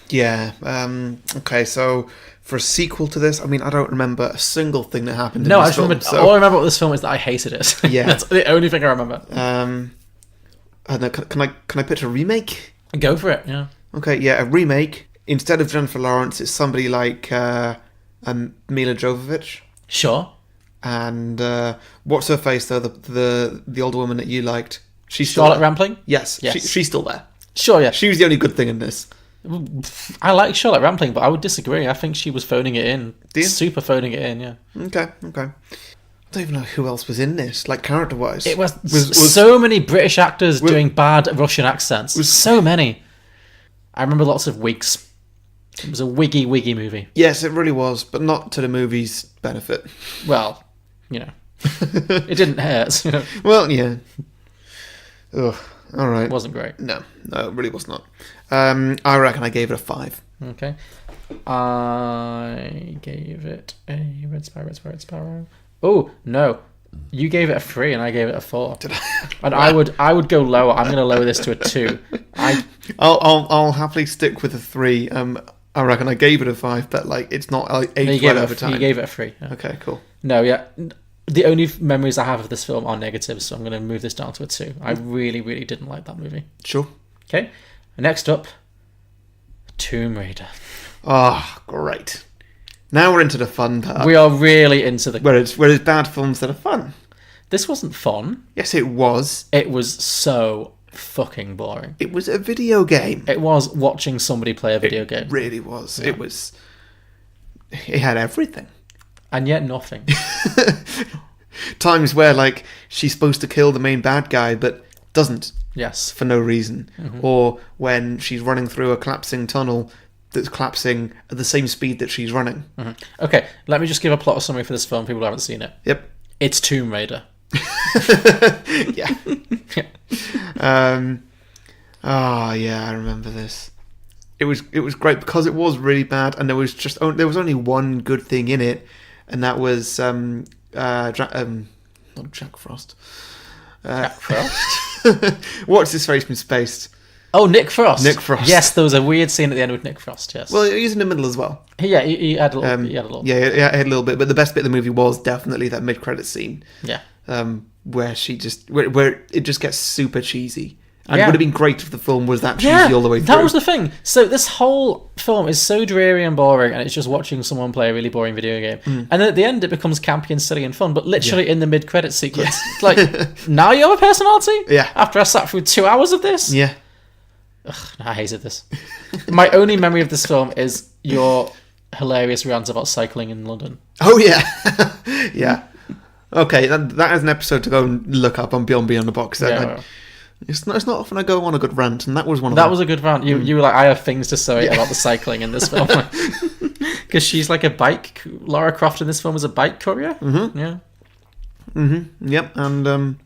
Yeah. Okay, so for a sequel to this, I mean, I don't remember a single thing that happened in No, I this just remember... film, All I remember about this film is that I hated it. Yeah. That's the only thing I remember. I don't know, can I pitch a remake? Go for it, yeah. Okay, yeah, a remake. Instead of Jennifer Lawrence, it's somebody like Mila Jovovich. Sure. And what's her face though? The older woman that you liked. She's Charlotte still there. Rampling? Yes. Yes. She's still there. Sure, yeah. She was the only good thing in this. I like Charlotte Rampling, but I would disagree. I think she was phoning it in. Do you? Super phoning it in, yeah. Okay. I don't even know who else was in this, like character-wise. It was so many British actors doing bad Russian accents. So many. I remember lots of wigs. It was a wiggy movie. Yes, it really was, but not to the movie's benefit. Well, it didn't hurt. Well, yeah. Ugh. All right. It wasn't great. No, it really was not. I reckon I gave it a 5. Okay. I gave it a Red Sparrow. Oh, no. You gave it a 3 and I gave it a 4. Did I? And I would go lower. I'm going to lower this to a 2. I'll happily stick with a 3. I reckon I gave it a 5, but like it's not aged well over time. You gave it a 3. Yeah. Okay, cool. No, yeah. The only memories I have of this film are negative, so I'm going to move this down to a 2. I really, really didn't like that movie. Sure. Okay. Next up, Tomb Raider. Oh, great. Now we're into the fun part. We are really into the... Where it's bad films that are fun. This wasn't fun. Yes, it was. It was so fucking boring. It was a video game. It was watching somebody play a video game. It really was. Yeah. It had everything. And yet nothing. Times where, like, she's supposed to kill the main bad guy, but doesn't. Yes. For no reason. Mm-hmm. Or when she's running through a collapsing tunnel that's collapsing at the same speed that she's running. Mm-hmm. Okay, let me just give a plot summary for this film, people who haven't seen it. Yep. It's Tomb Raider. Yeah. Yeah, I remember this. It was great because it was really bad, and there was only one good thing in it, and that was not Jack Frost. Jack Frost? What's his face been spaced? Oh, Nick Frost. Nick Frost. Yes, there was a weird scene at the end with Nick Frost, yes. Well, he's in the middle as well. Yeah, he had a little. Yeah, he had a little bit, but the best bit of the movie was definitely that mid-credit scene. Yeah. Where it just gets super cheesy. And it would have been great if the film was that cheesy all the way through. That was the thing. So this whole film is so dreary and boring, and it's just watching someone play a really boring video game. And then at the end, it becomes campy and silly and fun, but literally in the mid-credit sequence. It's like, now you have a personality? Yeah. After I sat through 2 hours of this? Yeah. Ugh, I hated this. My only memory of this film is your hilarious rant about cycling in London. Oh, yeah. Yeah. Okay, that is an episode to go and look up on Beyond the Box Set. Yeah. It's not often I go on a good rant, and that was one of them. That was a good rant. You were like, I have things to say about the cycling in this film. Because she's like a bike... Lara Croft in this film is a bike courier? Mm-hmm. Yeah. Mm-hmm. Yep, and...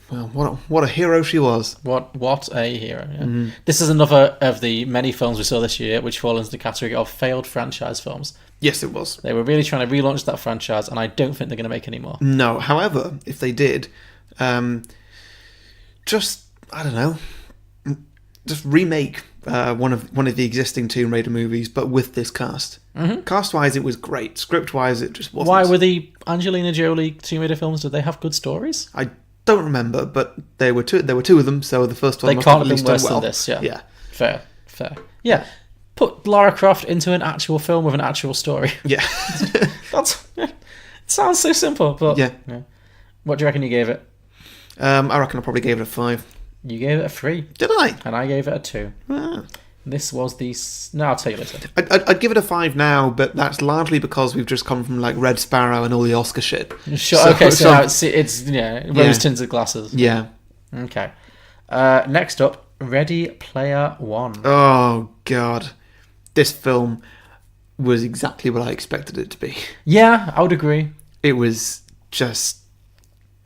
well, what a hero she was. What a hero, yeah. Mm-hmm. This is another of the many films we saw this year which fall into the category of failed franchise films. Yes, it was. They were really trying to relaunch that franchise, and I don't think they're going to make any more. No, however, if they did... just remake one of the existing Tomb Raider movies, but with this cast. Mm-hmm. Cast-wise, it was great. Script-wise, it just wasn't. Why were the Angelina Jolie Tomb Raider films? Did they have good stories? I don't remember, but there were two of them. So the first one they must can't have at have least been worse done well. than this. Yeah. Yeah. Fair. Yeah. Put Lara Croft into an actual film with an actual story. Yeah. It sounds so simple, but yeah. What do you reckon you gave it? I reckon I probably gave it a 5. You gave it a 3. Did I? And I gave it a 2. Ah. This was the... No, I'll tell you later. I'd give it a 5 now, but that's largely because we've just come from like Red Sparrow and all the Oscar shit. Sure. Okay, so now it's rose-tinted glasses. Yeah. Okay. Next up, Ready Player One. Oh, God. This film was exactly what I expected it to be. Yeah, I would agree. It was just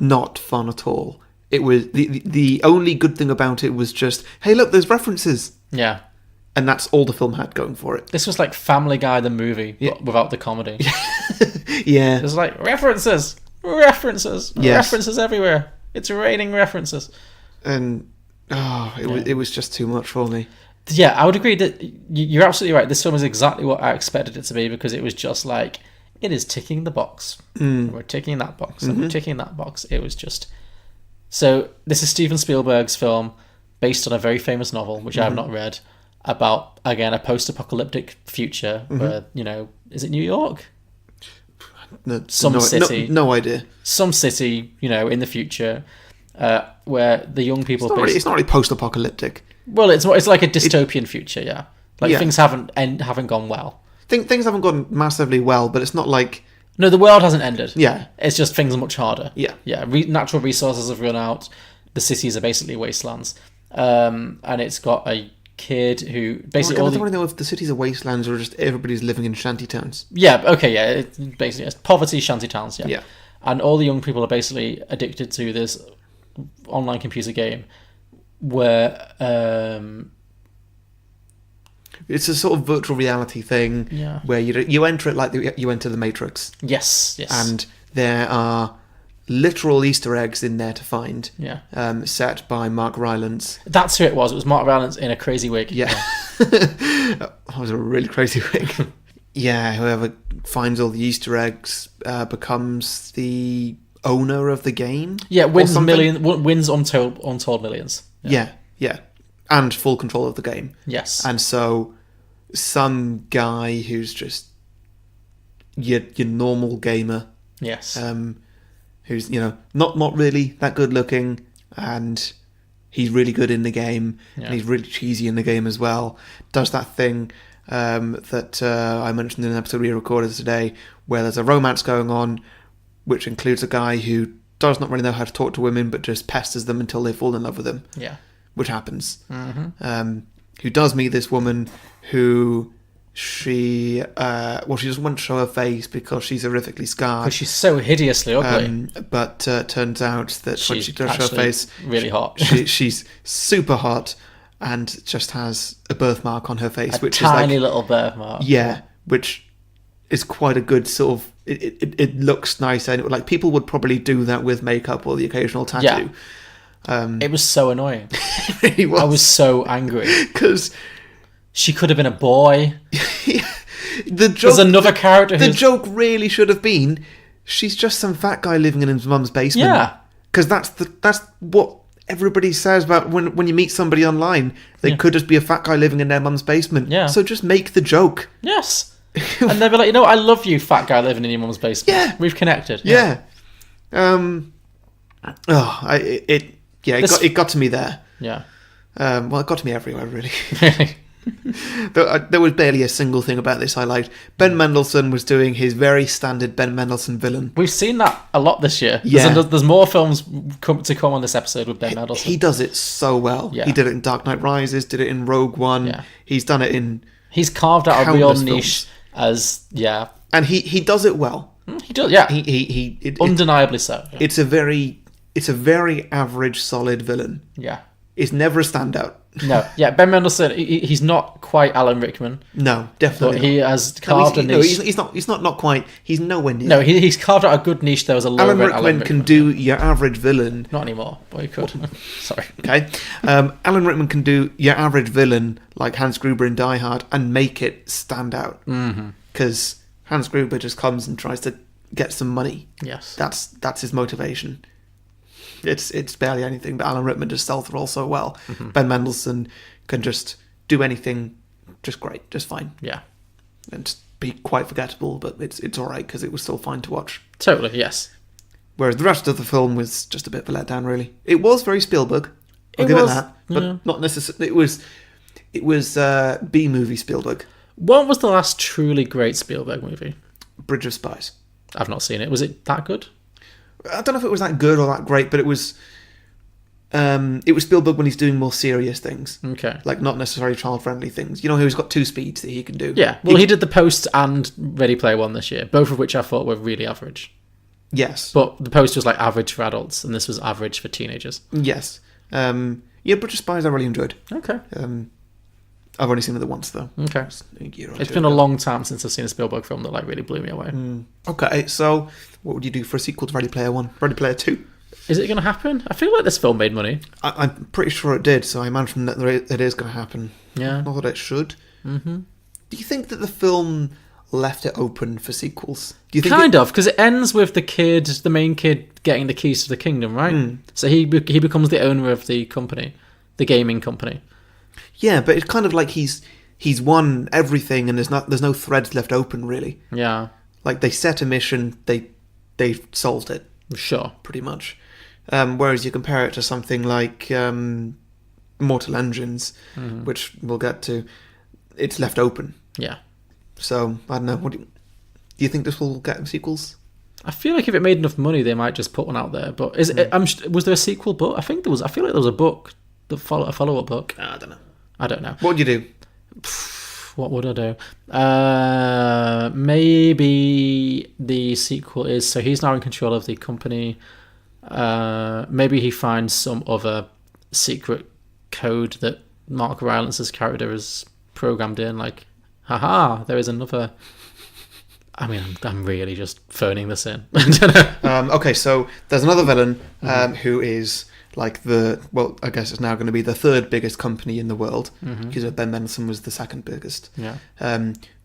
not fun at all. It was the only good thing about it was just, hey, look, there's references. Yeah. And that's all the film had going for it. This was like Family Guy the movie, but without the comedy. Yeah. It was like, references! Yes. References everywhere. It's raining references. And, it was just too much for me. Yeah, I would agree that you're absolutely right. This film is exactly what I expected it to be, because it was just like, it is ticking the box. And we're ticking that box, and we're ticking that box. It was just... So, this is Steven Spielberg's film, based on a very famous novel, which I have not read, about, again, a post-apocalyptic future where, is it New York? City. No idea. Some city, in the future, where the young people... It's not really post-apocalyptic. Well, it's like a dystopian future, yeah. Like, Yeah. things haven't gone well. Things haven't gone massively well, but it's not like... No, the world hasn't ended. Yeah. It's just things are much harder. Yeah. Yeah, natural resources have run out. The cities are basically wastelands. And it's got a kid who basically... I don't want to know if the cities are wastelands or just everybody's living in shanty towns. Yeah, okay, yeah. It's basically, it's poverty shanty towns, yeah. Yeah. And all the young people are basically addicted to this online computer game where... It's a sort of virtual reality thing where you enter it like you enter the Matrix. Yes. And there are literal Easter eggs in there to find. Yeah. Set by Mark Rylance. That's who it was. It was Mark Rylance in a crazy wig. Yeah. That was a really crazy wig. Yeah, whoever finds all the Easter eggs becomes the owner of the game. Yeah, wins untold millions. Yeah. And full control of the game. Yes. And so some guy who's just your normal gamer. Yes. Who's, not really that good looking, and he's really good in the game, and he's really cheesy in the game as well. Does that thing that I mentioned in an episode we recorded today, where there's a romance going on, which includes a guy who does not really know how to talk to women, but just pesters them until they fall in love with him. Yeah. Which happens. Mm-hmm. Who does meet this woman who she doesn't want to show her face because she's horrifically scarred. Because she's so hideously ugly. But turns out that when she does show her face, really hot. she's super hot and just has a birthmark on her face, which tiny is like little birthmark. Yeah, which is quite a good sort of. It looks nice, and like people would probably do that with makeup or the occasional tattoo. Yeah. It was so annoying. It really was. I was so angry because she could have been a boy. The joke, there's another character. The joke really should have been, she's just some fat guy living in his mum's basement. Yeah, because that's what everybody says about when you meet somebody online. They could just be a fat guy living in their mum's basement. Yeah. So just make the joke. Yes. And they'll be like, I love you, fat guy living in your mum's basement. Yeah. We've connected. Yeah. It got to me there. Yeah. Well, it got to me everywhere, really. There was barely a single thing about this I liked. Ben Mendelsohn was doing his very standard Ben Mendelsohn villain. We've seen that a lot this year. Yeah. There's more films to come on this episode with Ben Mendelsohn. He does it so well. Yeah. He did it in Dark Knight Rises, did it in Rogue One. Yeah. He's done it in He's carved out a real countless niche films. And he does it well. He does, yeah. Undeniably so. Yeah. It's a very average, solid villain. Yeah. It's never a standout. No, yeah, Ben Mendelsohn, he's not quite Alan Rickman. No, definitely but he has carved a niche. He's not quite. He's nowhere near. No, he's carved out a good niche. There was a low Alan Rickman can do your average villain. Not anymore, but he could. Sorry. Okay. Alan Rickman can do your average villain like Hans Gruber in Die Hard and make it stand out. Because Hans Gruber just comes and tries to get some money. Yes. That's his motivation. It's barely anything, but Alan Rickman does stealth roll so well. Ben Mendelsohn can just do anything just great, just fine. Yeah. And just be quite forgettable, but it's alright because it was still fine to watch. Totally, yes. Whereas the rest of the film was just a bit of a letdown, really. It was very Spielberg. I'll give it that. But not necessarily. It was B-movie Spielberg. What was the last truly great Spielberg movie? Bridge of Spies. I've not seen it. Was it that good? I don't know if it was that good or that great, but it was Spielberg when he's doing more serious things. Okay. Like not necessarily child-friendly things. He's got two speeds that he can do. Yeah. Well, he did The Post and Ready Player One this year, both of which I thought were really average. Yes. But The Post was like average for adults, and this was average for teenagers. Yes. Bridge of Spies I really enjoyed. Okay. I've only seen it once, though. Okay. It's been a long time since I've seen a Spielberg film that really blew me away. Okay, so what would you do for a sequel to Ready Player One? Ready Player 2? Is it going to happen? I feel like this film made money. I'm pretty sure it did, so I imagine that it is going to happen. Yeah. Not that it should. Mm-hmm. Do you think that the film left it open for sequels? Do you think kind of, because it ends with the main kid, getting the keys to the kingdom, right? So he becomes the owner of the company, the gaming company. Yeah, but it's kind of like he's won everything, and there's no threads left open, really. Yeah. Like they set a mission, they solved it. Sure. Pretty much. Whereas you compare it to something like Mortal Engines, which we'll get to, it's left open. Yeah. So, I don't know. What do you think this will get sequels? I feel like if it made enough money, they might just put one out there. But was there a sequel book? I think there was. I feel like there was a book, a follow-up book. I don't know. I don't know. What would you do? What would I do? Maybe the sequel is, so he's now in control of the company. Maybe he finds some other secret code that Mark Rylance's character has programmed in. Like, haha, there is another. I mean, I'm really just phoning this in. I don't know. Okay, so there's another villain who is like I guess it's now going to be the third biggest company in the world, because Ben Mendelsohn was the second biggest. Yeah.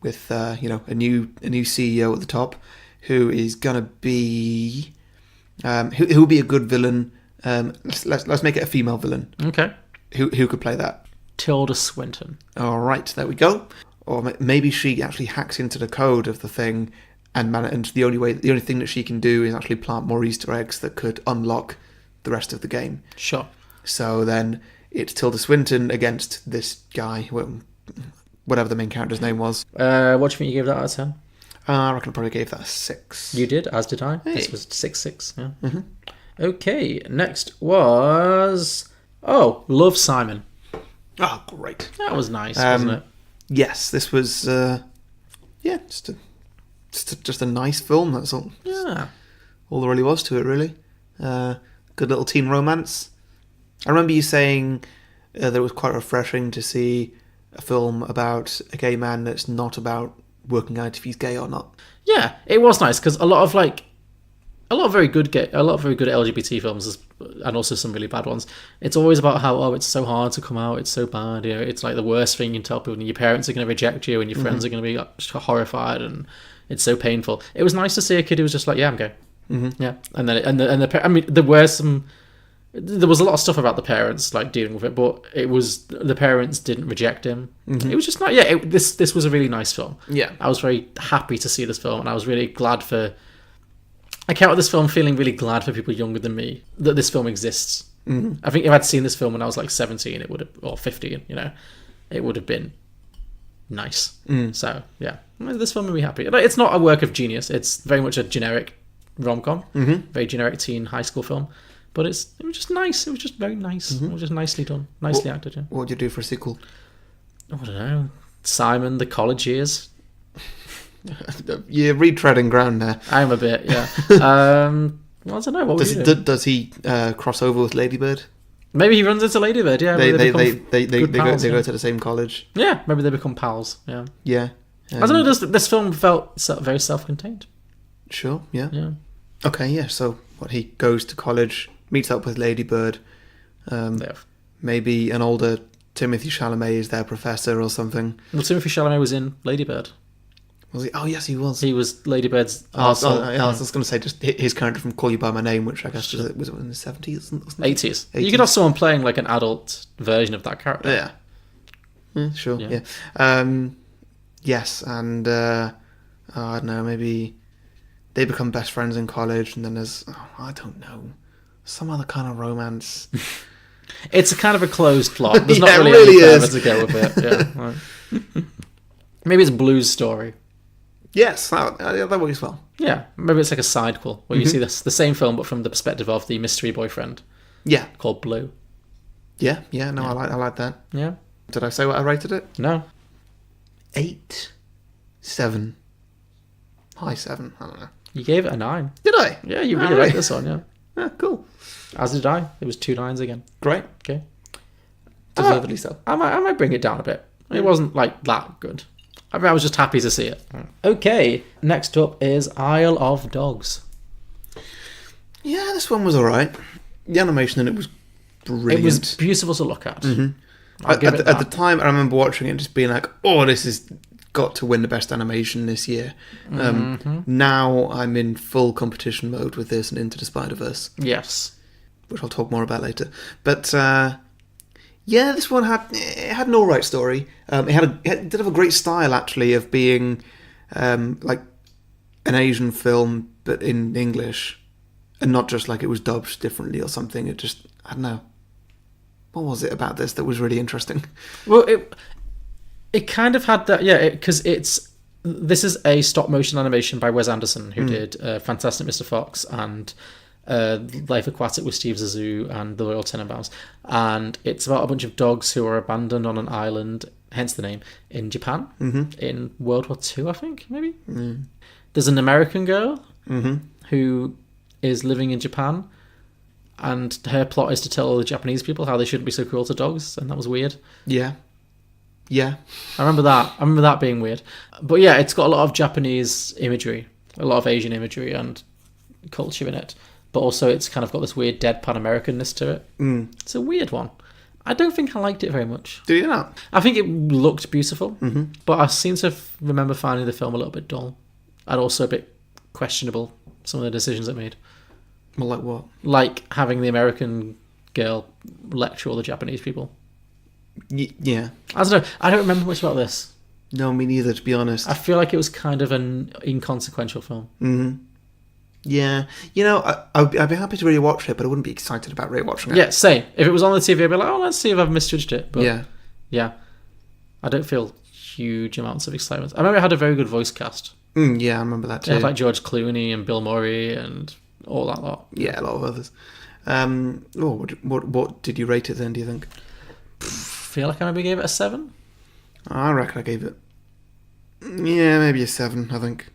With a new CEO at the top, who is going to be who will be a good villain. Let's make it a female villain. Okay. Who could play that? Tilda Swinton. All right, there we go. Or maybe she actually hacks into the code of the thing, and the only thing that she can do is actually plant more Easter eggs that could unlock the rest of the game. Sure. So then it's Tilda Swinton against this guy, whatever the main character's name was. What do you think you gave that out of 10? I reckon I probably gave that a 6. You did, as did I. Hey. This was 6/6. Yeah. Mm-hmm. Okay, next was Love, Simon. Oh, great. That was nice, wasn't it? Yes, this was just a nice film. That's all. Yeah. All there really was to it, really. Good little teen romance. I remember you saying that it was quite refreshing to see a film about a gay man that's not about working out if he's gay or not. Yeah, it was nice because a lot of very good LGBT films, and also some really bad ones. It's always about how it's so hard to come out, it's so bad. It's like the worst thing you can tell people. And your parents are going to reject you, and your friends are going to be horrified, and it's so painful. It was nice to see a kid who was just like, yeah, I'm gay. Mm-hmm. Yeah, and then there was a lot of stuff about the parents like dealing with it, but it was the parents didn't reject him. Mm-hmm. It was just not. Yeah, this was a really nice film. Yeah, I was very happy to see this film, and I was really glad I came out of this film feeling really glad for people younger than me that this film exists. Mm-hmm. I think if I'd seen this film when I was like 17, or 15, it would have been nice. So yeah, this film made me happy. It's not a work of genius. It's very much a generic rom-com, very generic teen high school film, but it was just nice. It was just very nice. It was just nicely done, nicely acted. Yeah. What would you do for a sequel? I don't know. Simon, the college years. You're retreading ground there. I'm a bit, yeah. I don't know. What does he cross over with Ladybird? Maybe he runs into Ladybird. Yeah, they go to the same college. Yeah, maybe they become pals. Yeah. Yeah. I don't know. This film felt very self-contained. Sure. Yeah. Yeah. Okay. Yeah. So he goes to college, meets up with Ladybird. Maybe an older Timothée Chalamet is their professor or something. Well, Timothée Chalamet was in Ladybird. Was he? Oh, yes, he was. He was Ladybird. I was going to say just his character from Call You By My Name, which I guess was in the 70s? 80s. You could have someone playing like an adult version of that character. Yeah. Sure, yeah. Yes, and I don't know, maybe they become best friends in college, and then there's, I don't know, some other kind of romance. It's a kind of a closed plot. There's not it really really any is. further to go with it. Yeah. Right. Maybe it's Blue's story. Yes, that works well. Yeah, maybe it's like a sidequel where you see the same film but from the perspective of the mystery boyfriend. Yeah, called Blue. Yeah. I like that. Yeah. Did I say what I rated it? No. 8, 7, high 7. I don't know. You gave it a 9. Did I? Yeah, you really liked this one. Yeah. Yeah, cool. As did I. It was 2 9s again. Great. Okay. Deservedly so. I might bring it down a bit. It wasn't like that good. I was just happy to see it. Okay, next up is Isle of Dogs. Yeah, this one was alright. The animation in it was brilliant. It was beautiful to look at. Mm-hmm. At the time, I remember watching it and just being like, this has got to win the best animation this year. Now I'm in full competition mode with this and Into the Spider-Verse. Yes. Which I'll talk more about later. But yeah, this one had an alright story. It did have a great style, actually, of being like an Asian film, but in English. And not just like it was dubbed differently or something. It just, I don't know. what was it about this that was really interesting? Well, it kind of had that, yeah, because this is a stop motion animation by Wes Anderson, who did Fantastic Mr. Fox and Life Aquatic with Steve Zissou and The Royal Tenenbaums, and it's about a bunch of dogs who are abandoned on an island, hence the name, in Japan in World War II, I think, maybe. There's an American girl who is living in Japan, and her plot is to tell all the Japanese people how they shouldn't be so cruel to dogs, and that was weird. Yeah. I remember that being weird. But yeah, it's got a lot of Japanese imagery, a lot of Asian imagery and culture in it. But also it's kind of got this weird deadpan Americanness to it. It's a weird one. I don't think I liked it very much. Do you not? I think it looked beautiful, but I seem to remember finding the film a little bit dull. And also a bit questionable, some of the decisions it made. Well, like what? Like having the American girl lecture all the Japanese people. Yeah. I don't know. I don't remember much about this. No, me neither, to be honest. I feel like it was kind of an inconsequential film. Yeah. You know, I'd be happy to rewatch it, but I wouldn't be excited about rewatching it. Yeah, same. If it was on the TV, I'd be like, oh, let's see if I've misjudged it. But yeah. I don't feel huge amounts of excitement. I remember it had a very good voice cast. Yeah, I remember that too. It had like George Clooney and Bill Murray and all that lot. Yeah, a lot of others. What did you rate it then, do you think? I feel like I maybe gave it a 7. I reckon I gave it... Yeah, maybe a 7, I think.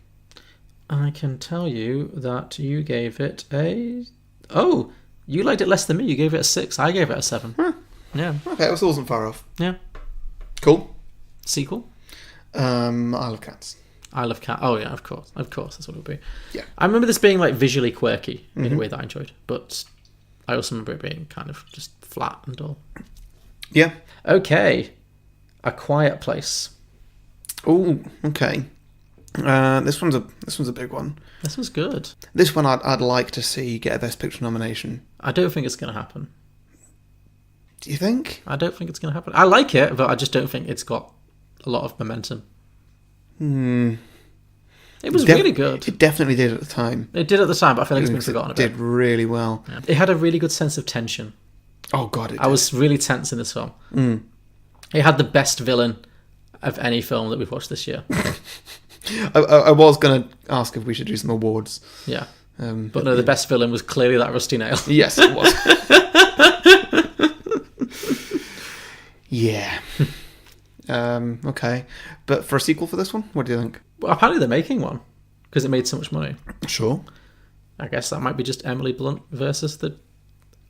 I can tell you that you gave it a... Oh, you liked it less than me. You gave it a 6. I gave it a 7. Huh. Yeah. Okay, it wasn't far off. Yeah. Cool. Sequel? Isle of Cats. Isle of Cat. Oh, yeah, of course. Of course, that's what it would be. Yeah. I remember this being like visually quirky in a way that I enjoyed, but I also remember it being kind of just flat and dull. Yeah. Okay. A Quiet Place. Oh, okay. This one's a big one. This was good. This one I'd like to see get a Best Picture nomination. I don't think it's going to happen. Do you think? I don't think it's going to happen. I like it, but I just don't think it's got a lot of momentum. It was really good. It definitely did at the time. It did at the time, but I feel like it's been forgotten a bit. It did really well. Yeah. It had a really good sense of tension. Oh, God, I was really tense in this film. It had the best villain of any film that we've watched this year. I was going to ask if we should do some awards. Yeah. But no, the best villain was clearly that rusty nail. Yes, it was. Yeah. Okay. But for a sequel for this one, what do you think? Well, apparently they're making one because it made so much money. Sure. I guess that might be just Emily Blunt versus the...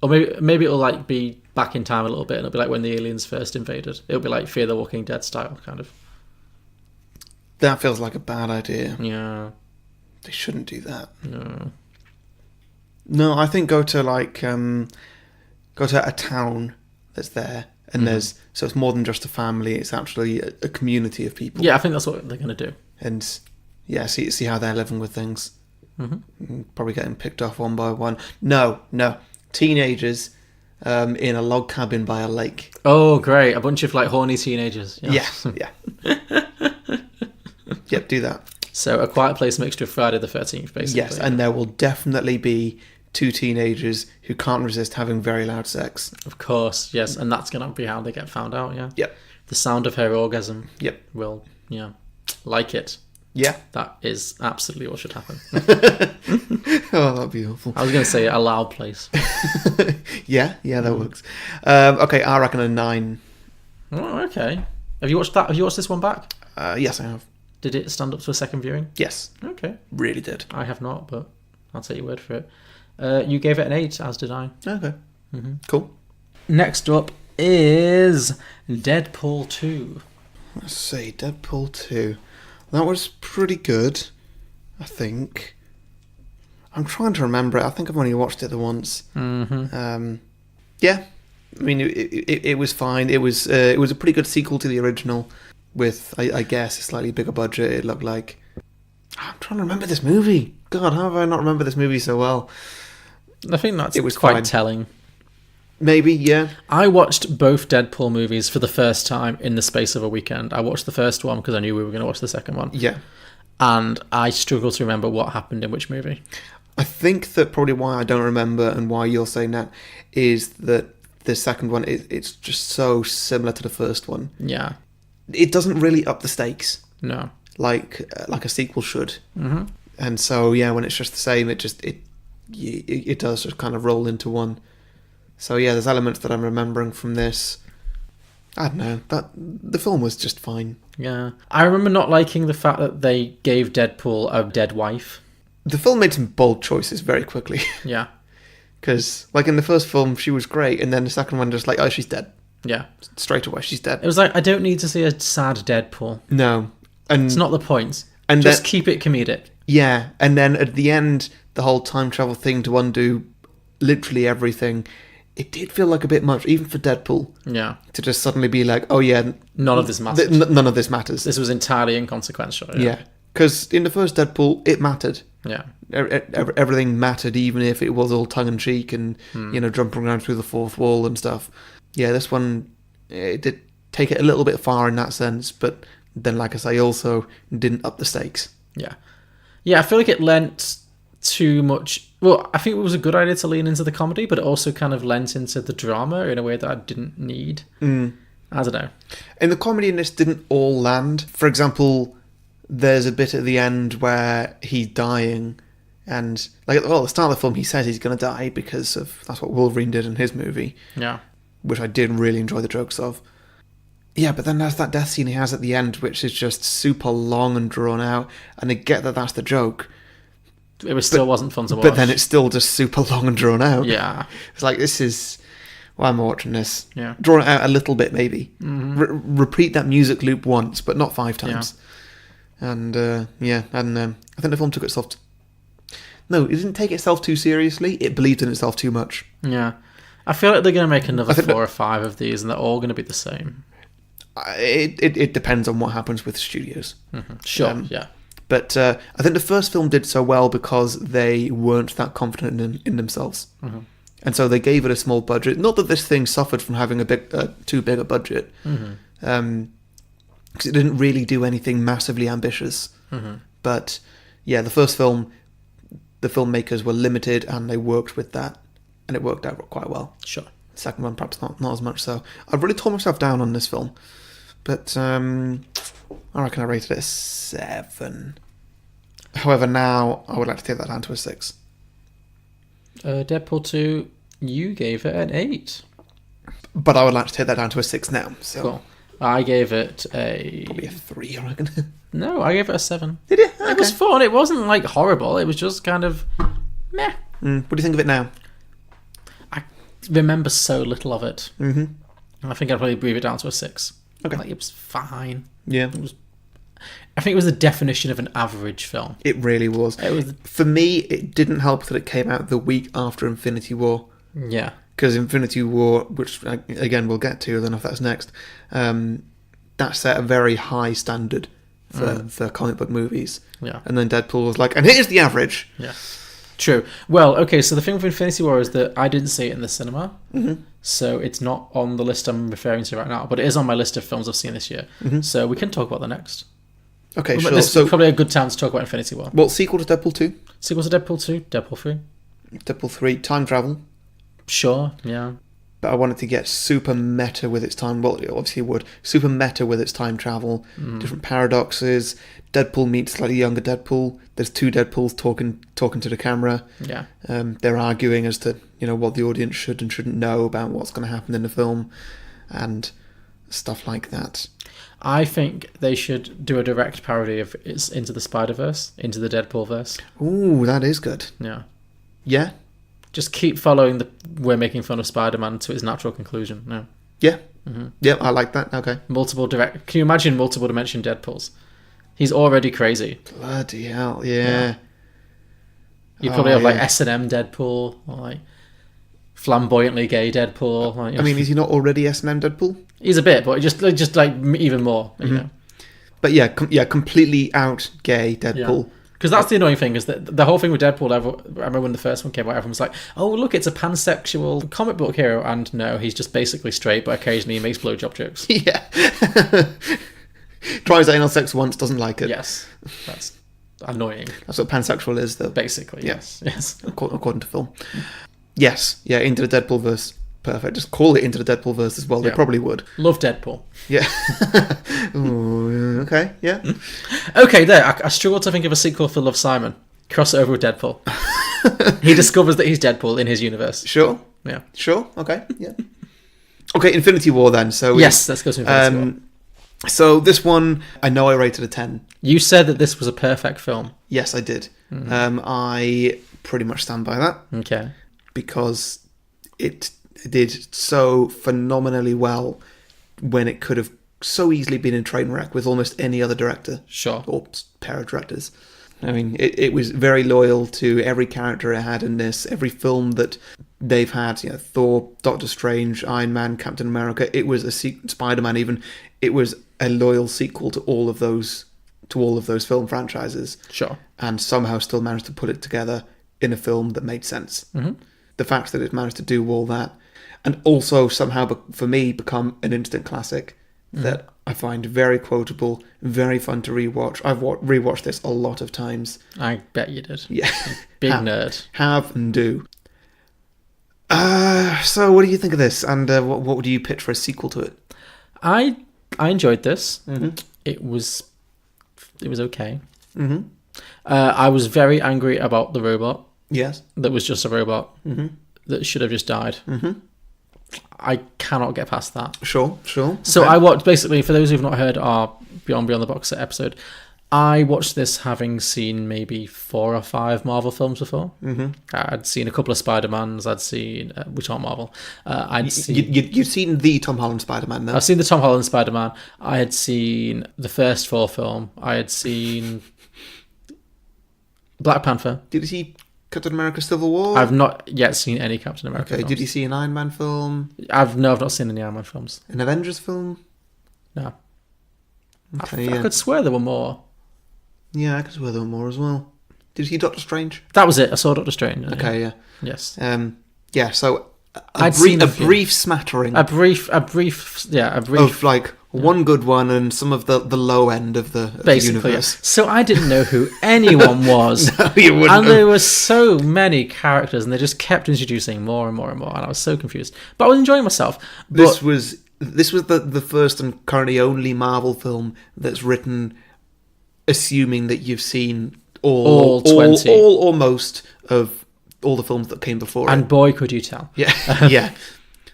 Or maybe it'll like be back in time a little bit and it'll be like when the aliens first invaded. It'll be like Fear the Walking Dead style, kind of. That feels like a bad idea. Yeah. They shouldn't do that. No. No, I think go to a town that's there, and so it's more than just a family. It's actually a community of people. Yeah, I think that's what they're going to do. And yeah, see how they're living with things. Probably getting picked off one by one. No, teenagers in a log cabin by a lake. Oh, great! A bunch of like horny teenagers. Yeah. Yep, do that. So A Quiet Place mixture of Friday the 13th, basically. Yes, and there will definitely be 2 teenagers who can't resist having very loud sex. Of course, yes, and that's going to be how they get found out, yeah? Yep. The sound of her orgasm. Yep. Will, like it. Yeah. That is absolutely what should happen. Oh, that'd be awful. I was going to say a loud place. Yeah, that works. Okay, I reckon a 9. Oh, okay. Have you watched that? Have you watched this one back? Yes, I have. Did it stand up to a second viewing? Yes. Okay. Really did. I have not, but I'll take your word for it. You gave it an 8, as did I. Okay. Cool. Next up is Deadpool 2. Let's see, Deadpool 2. That was pretty good, I think. I'm trying to remember it. I think I've only watched it the once. Yeah. I mean, it was fine. It was a pretty good sequel to the original with, I guess, a slightly bigger budget, it looked like. I'm trying to remember this movie. God, how have I not remembered this movie so well? I think that's it was quite fine. Telling. Maybe, yeah. I watched both Deadpool movies for the first time in the space of a weekend. I watched the first one because I knew we were going to watch the second one. Yeah. And I struggle to remember what happened in which movie. I think that probably why I don't remember and why you're saying that is that the second one, it's just so similar to the first one. Yeah. It doesn't really up the stakes No. like a sequel should. Mm-hmm. And so, yeah, when it's just the same, it does just kind of roll into one. So, yeah, there's elements that I'm remembering from this. I don't know. The film was just fine. Yeah. I remember not liking the fact that they gave Deadpool a dead wife. The film made some bold choices very quickly. Yeah. Because, like, in the first film, she was great, and then the second one, just like, oh, she's dead. Yeah. Straight away, she's dead. It was like, I don't need to see a sad Deadpool. No. And it's not the point. And just keep it comedic. Yeah, and then at the end, the whole time travel thing to undo literally everything, it did feel like a bit much, even for Deadpool. Yeah. To just suddenly be like, oh yeah... None of this matters. None of this matters. This was entirely inconsequential. Yeah. Because in the first Deadpool, it mattered. Yeah. Everything mattered, even if it was all tongue-in-cheek and, jumping around through the fourth wall and stuff. Yeah, this one, it did take it a little bit far in that sense, but then, like I say, also didn't up the stakes. Yeah. Yeah, I feel like it lent too much... Well, I think it was a good idea to lean into the comedy, but it also kind of lent into the drama in a way that I didn't need. I don't know. And the comedy in this didn't all land. For example, there's a bit at the end where he's dying, and at the start of the film, he says he's going to die because that's what Wolverine did in his movie. Yeah. Which I did really enjoy the jokes of. Yeah, but then there's that death scene he has at the end, which is just super long and drawn out, and I get that that's the joke. It still wasn't fun to watch. But then it's still just super long and drawn out. Yeah. It's like, this is... Why am I watching this? Yeah. Draw it out a little bit, maybe. Mm-hmm. Repeat that music loop once, but not 5 times. Yeah. And, I think the film took itself... No, it didn't take itself too seriously. It believed in itself too much. Yeah. I feel like they're going to make another 4 or 5 of these, and they're all going to be the same. It depends on what happens with studios. Mm-hmm. Sure, yeah. But I think the first film did so well because they weren't that confident in themselves. Mm-hmm. And so they gave it a small budget. Not that this thing suffered from having too big a budget. Mm-hmm. Because it didn't really do anything massively ambitious. Mm-hmm. But yeah, the first film, the filmmakers were limited and they worked with that. And it worked out quite well. Sure. The second one, perhaps not as much so. I've really torn myself down on this film. But I reckon I rated it a 7. However, now I would like to take that down to a 6. Deadpool 2, you gave it an 8. But I would like to take that down to a 6 now. So. Cool. I gave it probably a 3, I reckon. No, I gave it a 7. Did you? Okay. It was fun. It wasn't horrible. It was just kind of meh. What do you think of it now? I remember so little of it. Mm-hmm. I think I'd probably bring it down to a 6. Okay. It was fine. Yeah. I think it was the definition of an average film. It really was. For me, it didn't help that it came out the week after Infinity War. Yeah. Because Infinity War, which again we'll get to, I don't know if that's next, that set a very high standard for comic book movies. Yeah. And then Deadpool was like, and here's the average. Yeah. True. Well, okay, so the thing with Infinity War is that I didn't see it in the cinema, so it's not on the list I'm referring to right now, but it is on my list of films I've seen this year. Mm-hmm. So we can talk about the next. Okay, but sure. This is probably a good time to talk about Infinity War. Well, sequel to Deadpool 2? Sequel to Deadpool 2, Deadpool 3. Deadpool 3, time travel. Sure, yeah. But I wanted to get super meta with its time. Well, it obviously would. Super meta with its time travel. Different paradoxes. Deadpool meets slightly younger Deadpool. There's 2 Deadpools talking to the camera. Yeah. They're arguing as to what the audience should and shouldn't know about what's going to happen in the film, and stuff like that. I think they should do a direct parody of it's Into the Spider-Verse, Into the Deadpool-verse. Ooh, that is good. Yeah. Yeah? Just keep following we're making fun of Spider-Man to its natural conclusion. No. Yeah. Yeah, I like that. Okay. Can you imagine multiple dimension Deadpools? He's already crazy. Bloody hell, yeah. You probably have S&M Deadpool, or flamboyantly gay Deadpool. I mean, is he not already S&M Deadpool? He's a bit, but just even more. You know. But yeah, completely out gay Deadpool. Yeah. Because that's the annoying thing, is that the whole thing with Deadpool, I remember when the first one came out, everyone was like, oh, look, it's a pansexual comic book hero. And no, he's just basically straight, but occasionally he makes blowjob jokes. Yeah. Tries anal sex once, doesn't like it. Yes. That's annoying. That's what pansexual is, though. Basically, yes. According to film. Yes. Yeah, Into the Deadpool-verse. Perfect. Just call it Into the Deadpool-verse as well. They Yeah. probably would. Love Deadpool. Yeah. Ooh, okay, yeah. Okay, there. I struggle to think of a sequel for Love, Simon. Cross it over with Deadpool. He discovers that he's Deadpool in his universe. Sure. Yeah. Sure. Okay. Yeah. Okay, Infinity War then. So Yes, let's go to Infinity War. So this one, I know I rated a 10. You said that this was a perfect film. Yes, I did. I pretty much stand by that Okay. because it did so phenomenally well when it could have so easily been in train wreck with almost any other director. Sure. Or pair of directors. I mean, it was very loyal to every character it had in this, every film that they've had, you know, Thor, Doctor Strange, Iron Man, Captain America. It was a Spider-Man even. It was a loyal sequel to all of those film franchises. Sure. And somehow still managed to put it together in a film that made sense. Mm-hmm. The fact that it managed to do all that, and also somehow, for me, become an instant classic that I find very quotable, very fun to rewatch. I've rewatched this a lot of times. I bet you did. Yeah. Big nerd. Have and do. So what do you think of this? And what would you pitch for a sequel to it? I enjoyed this. Mm-hmm. It was okay. Mm-hmm. I was very angry about the robot. Yes. That was just a robot that should have just died. Mm-hmm. I cannot get past that. Sure. So okay. I watched, basically, for those who've not heard our Beyond the Box Set episode, I watched this having seen maybe 4 or 5 Marvel films before. Mm-hmm. I'd seen a couple of Spider-Mans. I'd seen, which aren't Marvel. You'd seen the Tom Holland Spider-Man, though? I've seen the Tom Holland Spider-Man. I had seen the first Thor film. I had seen Black Panther. Did you see Captain America Civil War? I've not yet seen any Captain America films. Did you see an Iron Man film? I've not seen any Iron Man films. An Avengers film? No. Okay, I could swear there were more. Yeah, I could swear there were more as well. Did you see Doctor Strange? That was it. I saw Doctor Strange. Okay, yeah. Yes. So I'd seen a brief smattering. A brief. Of like one good one and some of the low end of the universe. Yeah. So I didn't know who anyone was. No, you wouldn't. And there were so many characters, and they just kept introducing more and more and more, and I was so confused. But I was enjoying myself. This was the first and currently only Marvel film that's written assuming that you've seen all 20, all or most of all the films that came before it. And boy, could you tell. Yeah, yeah.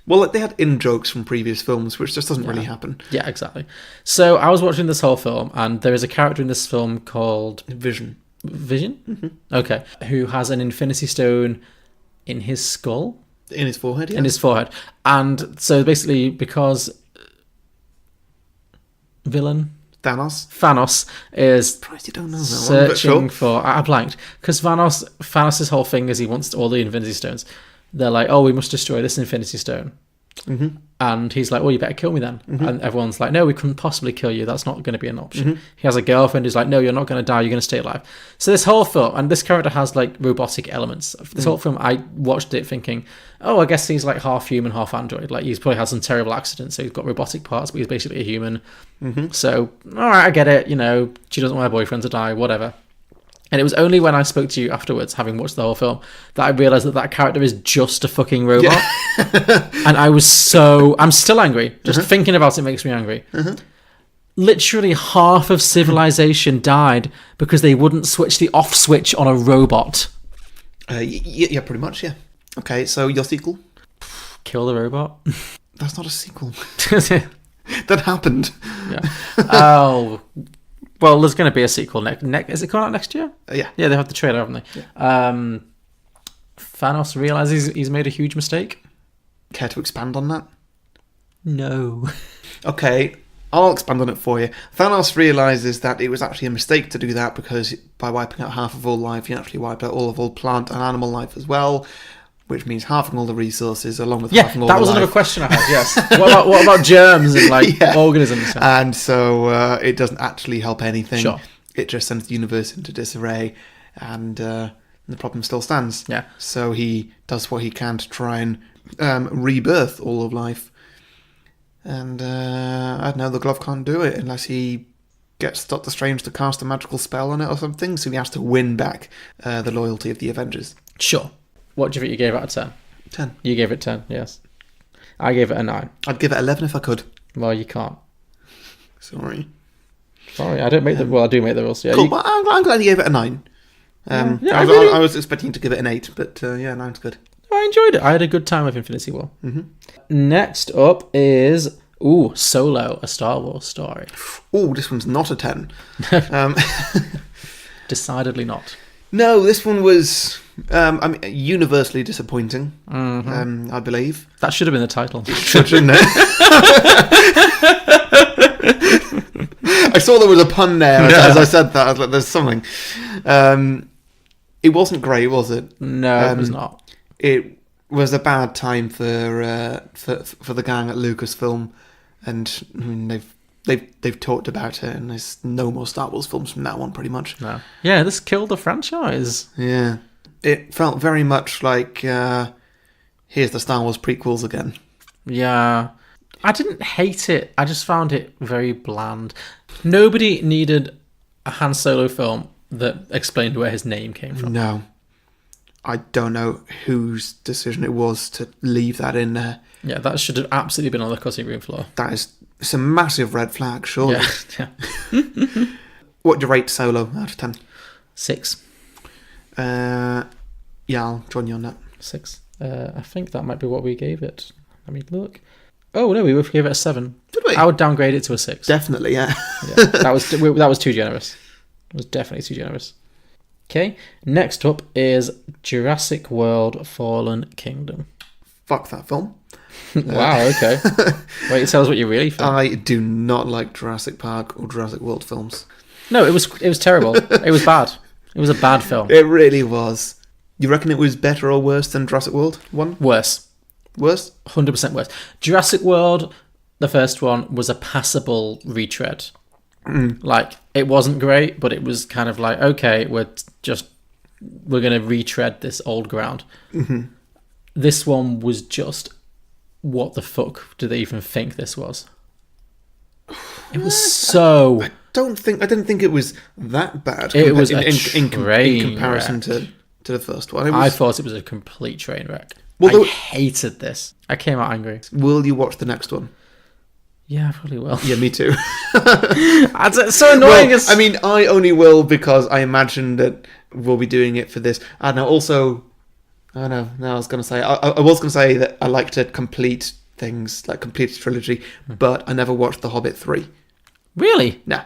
Well, they had in-jokes from previous films, which just doesn't really happen. Yeah, exactly. So I was watching this whole film, and there is a character in this film called Vision? Mm-hmm. Okay. Who has an Infinity Stone in his skull? In his forehead, yeah. In his forehead. And so basically, because villain... Thanos is surprised you don't know that searching one, for... I blanked. Because Thanos' whole thing is he wants all the Infinity Stones. They're like, oh, we must destroy this Infinity Stone. Mm-hmm. And he's like, well, you better kill me then. Mm-hmm. And everyone's like, no, we couldn't possibly kill you. That's not going to be an option. Mm-hmm. He has a girlfriend who's like, no, you're not going to die. You're going to stay alive. So this whole film, and this character has like robotic elements. This whole film, I watched it thinking, oh, I guess he's like half human, half android. Like he's probably had some terrible accidents. So he's got robotic parts, but he's basically a human. Mm-hmm. So, all right, I get it. You know, she doesn't want her boyfriend to die, whatever. And it was only when I spoke to you afterwards, having watched the whole film, that I realised that character is just a fucking robot. Yeah. And I'm still angry. Just thinking about it makes me angry. Literally half of civilization died because they wouldn't switch the off switch on a robot. Yeah, pretty much, yeah. Okay, so your sequel? Kill the robot? That's not a sequel. That happened. Yeah. Oh... Well, there's going to be a sequel next. Is it coming out next year? Yeah. Yeah, they have the trailer, haven't they? Yeah. Thanos realizes he's made a huge mistake. Care to expand on that? No. Okay, I'll expand on it for you. Thanos realizes that it was actually a mistake to do that because by wiping out half of all life, you actually wiped out all of all plant and animal life as well, which means halving all the resources along with halving all the life. Yeah, that was another question I had, yes. what about germs and organisms? And so it doesn't actually help anything. Sure. It just sends the universe into disarray and the problem still stands. Yeah. So he does what he can to try and rebirth all of life. And I don't know, the glove can't do it unless he gets Doctor Strange to cast a magical spell on it or something, so he has to win back the loyalty of the Avengers. Sure. What do you think you gave it out of 10? 10. You gave it 10, yes. I gave it a 9. I'd give it 11 if I could. Well, you can't. Sorry, I don't make the... Well, I do make the rules. Yeah, cool. Well, I'm glad you gave it a 9. I was expecting to give it an 8, but 9's good. I enjoyed it. I had a good time with Infinity War. Mm-hmm. Next up is... Solo, a Star Wars story. This one's not a 10. Decidedly not. No, this one was universally disappointing, I believe. That should have been the title. Shouldn't it? I saw there was a pun there as I said that. I was like, there's something. It wasn't great, was it? No, it was not. It was a bad time for the gang at Lucasfilm, and I mean, they've talked about it, and there's no more Star Wars films from now on, pretty much. No. Yeah, this killed the franchise. Yeah, it felt very much like here's the Star Wars prequels again. Yeah, I didn't hate it. I just found it very bland. Nobody needed a Han Solo film that explained where his name came from. No. I don't know whose decision it was to leave that in there. Yeah, that should have absolutely been on the cutting room floor. It's a massive red flag, surely. Yeah. What do you rate Solo out of 10? 6. Yeah, I'll join you on that. 6. I think that might be what we gave it. Let me look. Oh no, we gave it a 7. Did we? I would downgrade it to a 6. Definitely, yeah. That was too generous. It was definitely too generous. Okay, next up is Jurassic World Fallen Kingdom. Fuck that film. Wow, okay. Wait, tell us what you really think. I do not like Jurassic Park or Jurassic World films. No, it was terrible. It was bad. It was a bad film. It really was. You reckon it was better or worse than Jurassic World 1? Worse. Worse? 100% worse. Jurassic World, the first one, was a passable retread. Like, it wasn't great, but it was kind of like, okay, we're going to retread this old ground. Mm-hmm. This one was just, what the fuck do they even think this was? It was so... I didn't think it was that bad. It was in comparison to the first one. I thought it was a complete train wreck. Well, I hated this. I came out angry. Will you watch the next one? Yeah, I probably will. Yeah, me too. It's so annoying. Well, I mean, I only will because I imagine that we'll be doing it for this. I know. Also, I know. No, I was going to say. I was going to say that I like to complete things, like complete a trilogy, but I never watched The Hobbit 3. Really? No.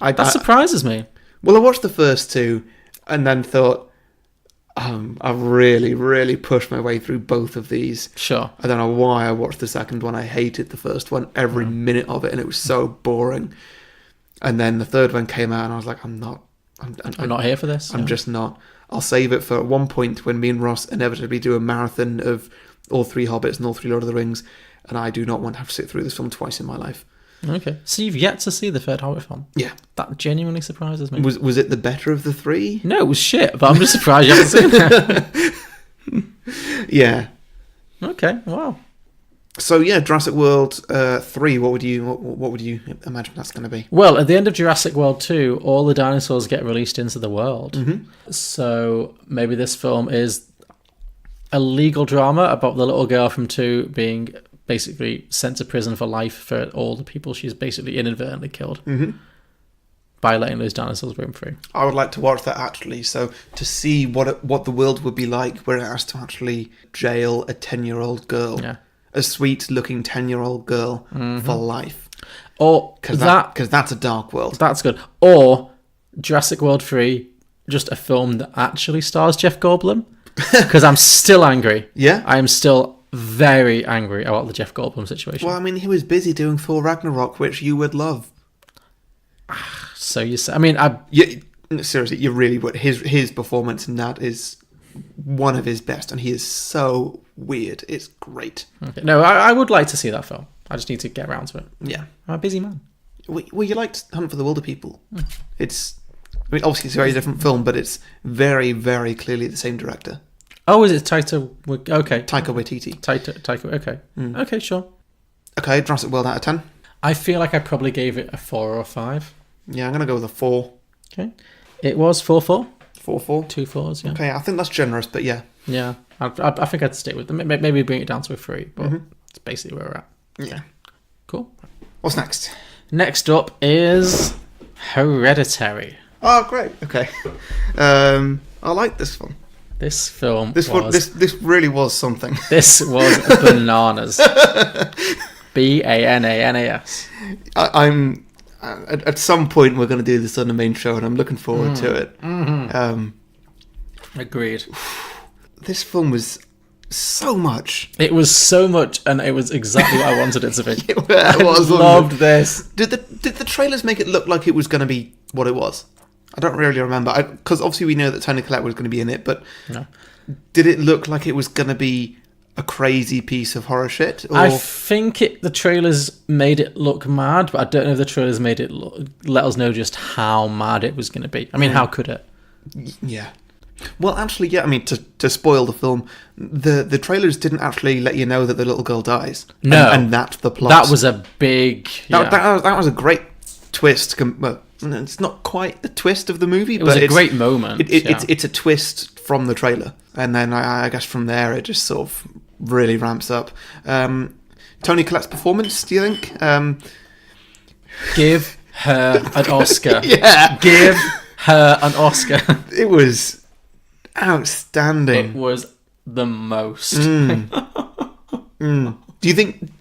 That surprises me. Well, I watched the first two, and then thought, I really, really pushed my way through both of these. Sure. I don't know why I watched the second one. I hated the first one, every minute of it, and it was so boring. And then the third one came out, and I was like, I'm not here for this. I'm just not. I'll save it for at one point when me and Ross inevitably do a marathon of all 3 Hobbits and all 3 Lord of the Rings, and I do not want to have to sit through this film twice in my life. Okay. So you've yet to see the third Hobbit film? Yeah. That genuinely surprises me. Was it the better of the 3? No, it was shit, but I'm just surprised you haven't seen it. Yeah. Okay, wow. So yeah, Jurassic World 3, what would you imagine that's going to be? Well, at the end of Jurassic World 2, all the dinosaurs get released into the world. Mm-hmm. So maybe this film is a legal drama about the little girl from 2 being basically sent to prison for life for all the people she's basically inadvertently killed by letting those dinosaurs roam free. I would like to watch that actually, so to see what the world would be like where it has to actually jail a 10-year-old girl. Yeah. A sweet-looking 10-year-old girl for life. Or because that's a dark world. That's good. Or Jurassic World 3, just a film that actually stars Jeff Goldblum. Because I'm still angry. Yeah? I am still very angry about the Jeff Goldblum situation. Well, I mean, he was busy doing Thor Ragnarok, which you would love. So you say... I mean, seriously, you really would. His performance in that is one of his best, and he is so weird. It's great. Okay. No, I would like to see that film. I just need to get around to it. Yeah. I'm a busy man. Well, you liked Hunt for the Wilder People. It's... I mean, obviously it's a very different film, but it's very, very clearly the same director. Oh, is it Taika? Okay. Taika Waititi. Taika, okay. Okay, sure. Okay, Jurassic World out of 10. I feel like I probably gave it a 4 or 5. Yeah, I'm going to go with a 4. Okay. It was 4-4? 4-4. 2 4s, yeah. Okay, I think that's generous, but yeah. Yeah. I think I'd stick with them. Maybe bring it down to a 3, but it's basically where we're at. Yeah. Cool. What's next? Next up is Hereditary. Oh, great. Okay. I like this one. This film This really was something. This was bananas. Bananas. I'm at some point we're going to do this on the main show, and I'm looking forward to it. Agreed. This film was so much. It was so much, and it was exactly what I wanted it to be. It was, I loved this. Did the trailers make it look like it was going to be what it was? I don't really remember, because obviously we know that Toni Collette was going to be in it, but no. Did it look like it was going to be a crazy piece of horror shit? Or? I think the trailers made it look mad, but I don't know if the trailers made it let us know just how mad it was going to be. I mean, how could it? Yeah. Well, actually, yeah. I mean, to spoil the film, the trailers didn't actually let you know that the little girl dies. No, and that's the plot. That was a big. That was a great twist. Well, it's not quite the twist of the movie, but it's a great moment. It's a twist from the trailer, and then I guess from there it just sort of really ramps up. Toni Collette's performance, do you think? Give her an Oscar. Yeah, give her an Oscar. It was outstanding. It was the most. Do you think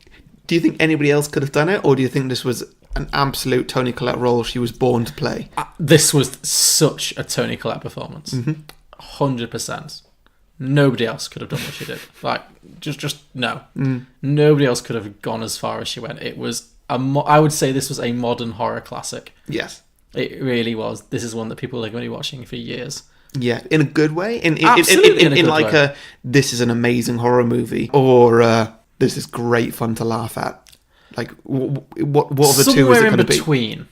anybody else could have done it, or do you think this was an absolute Toni Collette role she was born to play? This was such a Toni Collette performance. 100%. Nobody else could have done what she did. Like, just no. Nobody else could have gone as far as she went. It was I would say this was a modern horror classic. Yes, it really was. This is one that people are going to be watching for years. Yeah, in a good way. In Absolutely like way. This is an amazing horror movie, or this is great fun to laugh at. Like, what of the two is it going to be? Somewhere in between.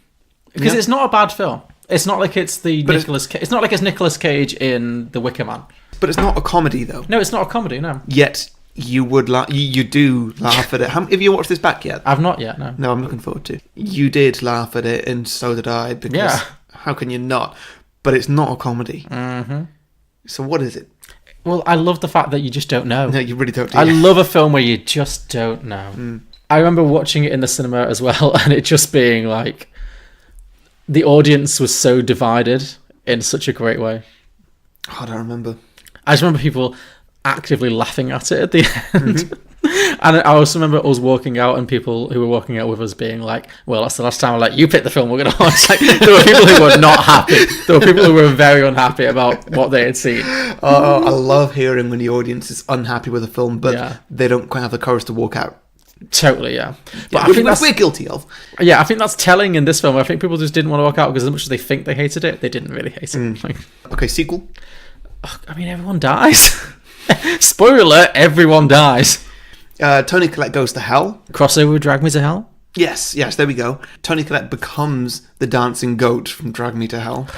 Because it's not a bad film. It's not like it's it's not like it's Nicolas Cage in The Wicker Man. But it's not a comedy, though. No, it's not a comedy, no. Yet, you would you do laugh at it. Have you watched this back yet? I've not yet, no. No, I'm looking forward to. You did laugh at it, and so did I, because how can you not? But it's not a comedy. So what is it? Well, I love the fact that you just don't know. No, you really don't. I love a film where you just don't know. I remember watching it in the cinema as well, and it just being like, the audience was so divided in such a great way. I don't remember. I just remember people actively laughing at it at the end. And I also remember us walking out, and people who were walking out with us being like, well, that's the last time I let you pick the film we're going to watch. Like, there were people who were not happy. There were people who were very unhappy about what they had seen. Oh, I love hearing when the audience is unhappy with a film, but they don't quite have the courage to walk out. Totally, yeah. But I think we're guilty of. Yeah, I think that's telling in this film. I think people just didn't want to walk out because as much as they think they hated it, they didn't really hate it. Like, okay, sequel? I mean, everyone dies. Spoiler alert, everyone dies. Toni Collette goes to hell. Crossover with Drag Me to Hell? Yes, there we go. Toni Collette becomes the dancing goat from Drag Me to Hell.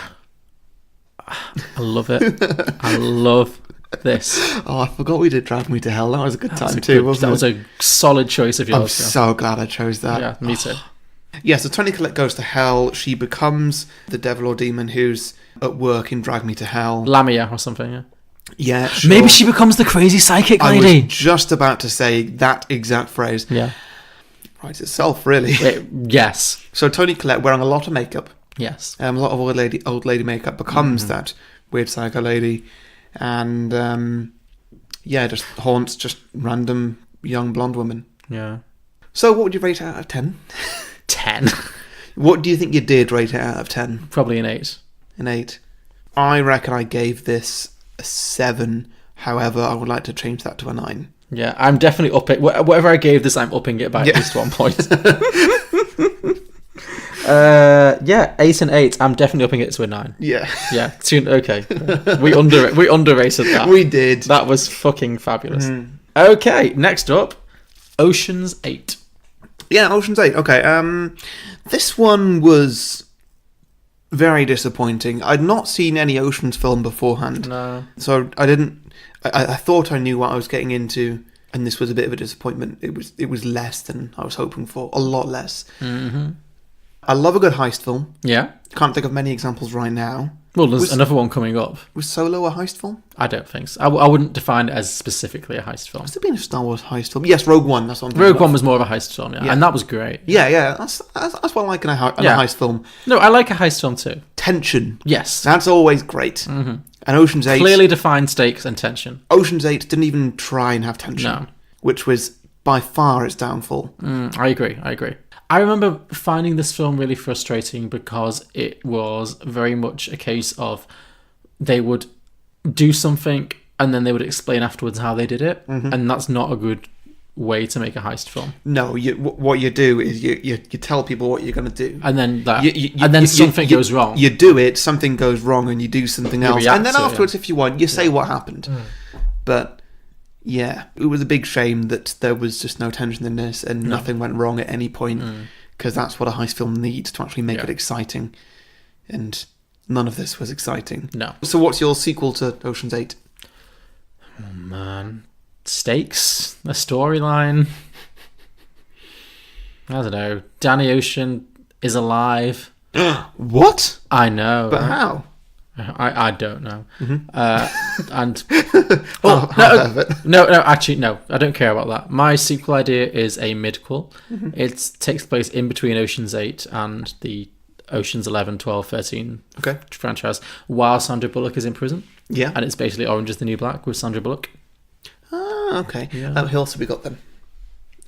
I love it. I love this. Oh, I forgot we did Drag Me to Hell. That was a good time too, wasn't it? That was a solid choice of yours. I'm so glad I chose that. Yeah, me too. Yeah, so Toni Collette goes to hell. She becomes the devil or demon who's at work in Drag Me to Hell. Lamia or something, yeah. Yeah, sure. Maybe she becomes the crazy psychic lady. I was just about to say that exact phrase. Yeah. Writes itself, really. Yes. So Toni Collette, wearing a lot of makeup. Yes. A lot of old lady makeup, becomes that weird psycho lady. And, just haunts just random young blonde women. Yeah. So what would you rate it out of 10? 10. What do you think you did rate it out of 10? Probably an 8. An 8. I reckon I gave this a 7. However, I would like to change that to a 9. Yeah, I'm definitely upping. Whatever I gave this, I'm upping it by at least 1 point. 8 and 8. I'm definitely upping it to a 9. Yeah. Yeah. Okay. We underrated that. We did. That was fucking fabulous. Okay. Next up, Ocean's 8. Yeah, Ocean's 8. Okay. This one was very disappointing. I'd not seen any Ocean's film beforehand. No. So I didn't. I thought I knew what I was getting into, and this was a bit of a disappointment. It was less than I was hoping for. A lot less. Mm-hmm. I love a good heist film. Yeah. Can't think of many examples right now. Well, there's another one coming up. Was Solo a heist film? I don't think so. I wouldn't define it as specifically a heist film. Has there been a Star Wars heist film? Yes, Rogue One. That's what I'm Rogue One was more of a heist film, yeah. And that was great. Yeah. That's what I like in a heist film. No, I like a heist film too. Tension. Yes. That's always great. Mm-hmm. And Ocean's 8... Clearly defined stakes and tension. Ocean's 8 didn't even try and have tension. No. Which was by far its downfall. I agree. I remember finding this film really frustrating because it was very much a case of they would do something and then they would explain afterwards how they did it, and that's not a good way to make a heist film. No, what you do is you tell people what you're going to do, and then something goes wrong. You do it, something goes wrong, and you do something else, and then afterwards, if you want, you say what happened. But yeah, it was a big shame that there was just no tension in this, and nothing went wrong at any point, because that's what a heist film needs to actually make it exciting, and none of this was exciting. No. So what's your sequel to Ocean's 8? Oh man, stakes, a storyline. I don't know. Danny Ocean is alive. What? I know. But how? I don't know. And actually, no, I don't care about that. My sequel idea is a midquel. It takes place in between Ocean's 8 and the Ocean's 11, 12, 13 franchise, while Sandra Bullock is in prison. Yeah. And it's basically Orange is the New Black with Sandra Bullock. Ah, okay. Yeah. Who else have we got then?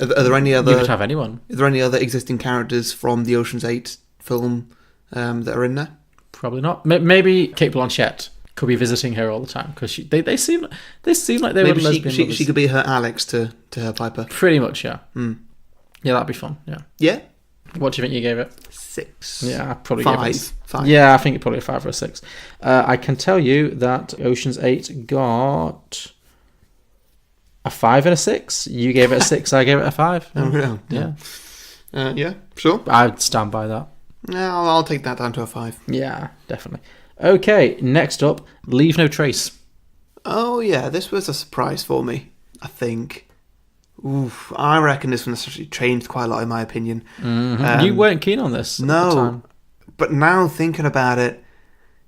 Are there any other... You could have anyone. Are there any other existing characters from the Ocean's 8 film that are in there? Probably not. Maybe Cate Blanchett could be visiting her all the time because they seem like they were lesbian lovers. She could be her Alex to her Piper. Pretty much, yeah. Yeah, that'd be fun. Yeah. Yeah. What do you think you gave it? 6. Yeah, I probably five. Gave it 5. Yeah, I think probably a 5 or a 6. I can tell you that Ocean's 8 got a 5 and a 6. You gave it a 6. I gave it a 5. Oh, really? Yeah. Yeah. Sure. I'd stand by that. Yeah, I'll take that down to a 5. Yeah, definitely. Okay, next up, Leave No Trace. Oh yeah, this was a surprise for me. I think. Oof, I reckon this one has actually changed quite a lot in my opinion. You weren't keen on this at the time. But now thinking about it,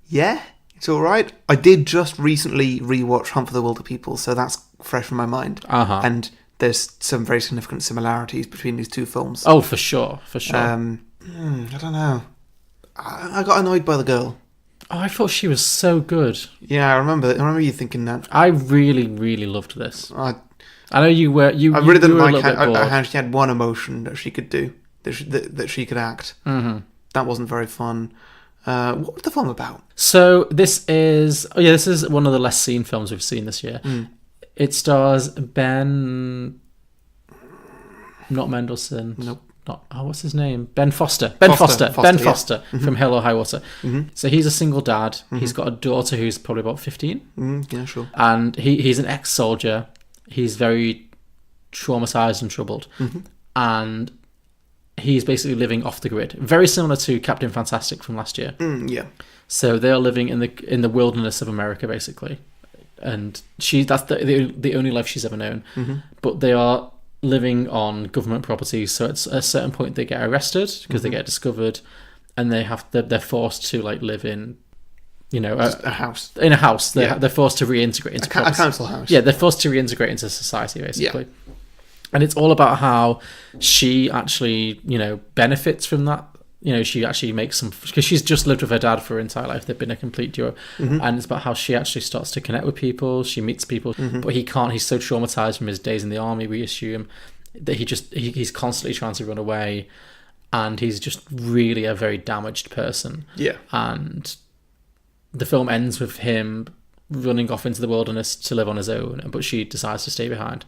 yeah, it's all right. I did just recently rewatch Hunt for the Wilder People, so that's fresh in my mind. And there's some very significant similarities between these two films. Oh, for sure. I don't know. I got annoyed by the girl. Oh, I thought she was so good. Yeah, I remember you thinking that. I really, really loved this. I know you were. I really didn't like how she had one emotion that she could do, that she could act. That wasn't very fun. What was the film about? So this is one of the less seen films we've seen this year. It stars Ben, not Mendelsohn. Nope. What's his name? Ben Foster. Ben Foster from Hell or High Water. So he's a single dad. He's got a daughter who's probably about 15. Yeah, sure. And he's an ex-soldier. He's very traumatized and troubled. And he's basically living off the grid. Very similar to Captain Fantastic from last year. Yeah. So they're living in the wilderness of America, basically. And that's the only life she's ever known. But they are living on government property, so at a certain point they get arrested because they get discovered, and they're forced to live in a house. In a house. They're forced to reintegrate into a council house. Yeah, they're forced to reintegrate into society, basically. And it's all about how she actually benefits from that. She actually makes some, because she's just lived with her dad for her entire life. They've been a complete duo. And it's about how she actually starts to connect with people. She meets people, but he can't. He's so traumatized from his days in the army, we assume, that he's constantly trying to run away, and he's just really a very damaged person. Yeah. And the film ends with him running off into the wilderness to live on his own, but she decides to stay behind.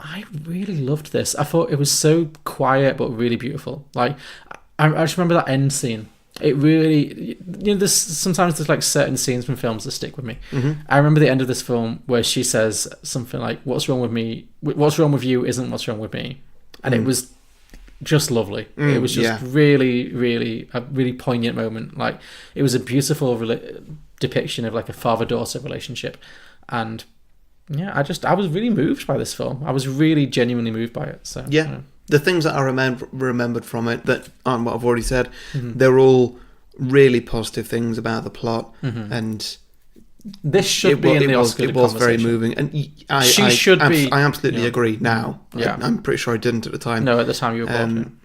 I really loved this. I thought it was so quiet but really beautiful. I just remember that end scene. It really, sometimes there's certain scenes from films that stick with me. I remember the end of this film where she says something like, "What's wrong with me? What's wrong with you isn't what's wrong with me," and it was just lovely. It was just really, really a really poignant moment. It was a beautiful depiction of a father-daughter relationship, and I was really moved by this film. I was really genuinely moved by it. So The things that I remembered from it that aren't what I've already said, they're all really positive things about the plot, and this should be in the Oscar It was very conversation. moving, and She should be. I absolutely agree. Now, Yeah. I'm pretty sure I didn't at the time. No, at the time you were born.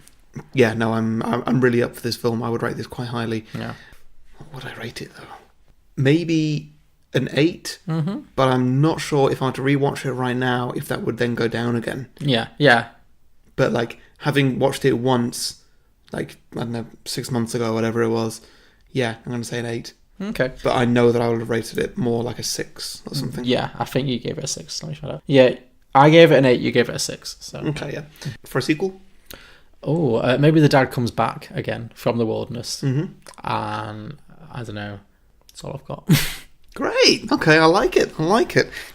Yeah, no, I'm really up for this film. I would rate this quite highly. Yeah. What would I rate it though? Maybe an 8, but I'm not sure if I were to rewatch it right now if that would then go down again. Yeah. But like having watched it once, like I don't know, 6 months ago, whatever it was, yeah, I'm going to say an 8. Okay. But I know that I would have rated it more like a 6 or something. Yeah, I think you gave it a 6. Let me try that. Yeah, I gave it an 8. You gave it a 6. So. Okay, yeah. For a sequel? Oh, maybe the dad comes back again from the wilderness, Mm-hmm. and I don't know. That's all I've got. Great. Okay, I like it.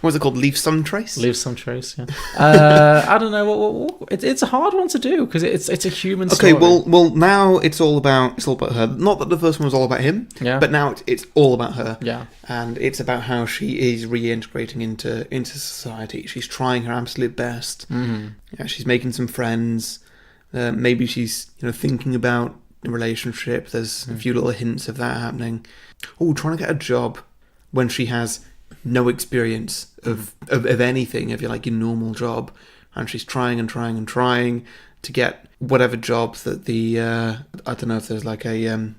What's it called? Leave Some Trace? Leave some trace. Yeah. I don't know. It's a hard one to do because it's a human story. Okay, well, now it's all about her. Not that the first one was all about him, Yeah. but now it's all about her. Yeah. And it's about how she is reintegrating into society. She's trying her absolute best. Mm-hmm. Yeah, she's making some friends. Maybe she's thinking about a relationship. There's a few little hints of that happening. Oh, trying to get a job when she has no experience of anything, of your normal job, and she's trying to get whatever job that the I don't know if there's like a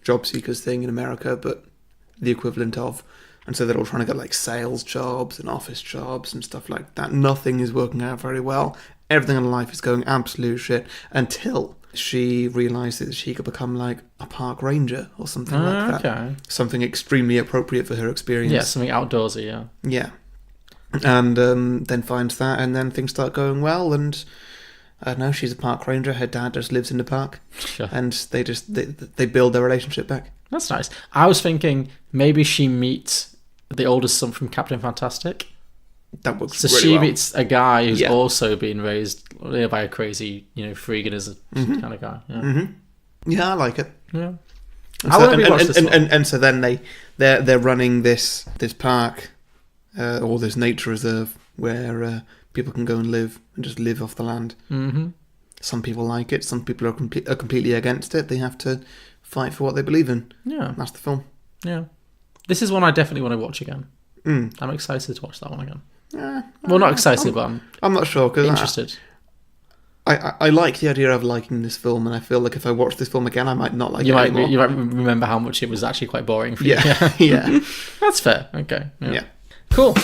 job seekers thing in America, but the equivalent of, and so they're all trying to get like sales jobs and office jobs and stuff like that. Nothing is working out very well. Everything in life is going absolute shit until she realises that she could become like a park ranger or something like that. Okay. Something extremely appropriate for her experience. Yeah, something outdoorsy. Yeah. Yeah. And then finds that, and then things start going well, and I don't know, she's a park ranger, her dad just lives in the park, Sure. and they build their relationship back. That's nice. I was thinking maybe she meets the oldest son from Captain Fantastic. That works So really she well. meets a guy who's Yeah. also been raised by a crazy, freeganism kind of guy. Yeah. Yeah, I like it. Yeah. And I so, want to rewatch this one. and so then they're running this park or this nature reserve where people can go and live and just live off the land. Mm-hmm. Some people like it. Some people are completely against it. They have to fight for what they believe in. Yeah. That's the film. Yeah. This is one I definitely want to watch again. Mm. I'm excited to watch that one again. Well, not excited, but I'm not sure because interested. I like the idea of liking this film, and I feel like if I watch this film again, I might not like You it might anymore. you might remember how much it was actually quite boring for you. Yeah, yeah. That's fair. Okay. Yeah. Cool.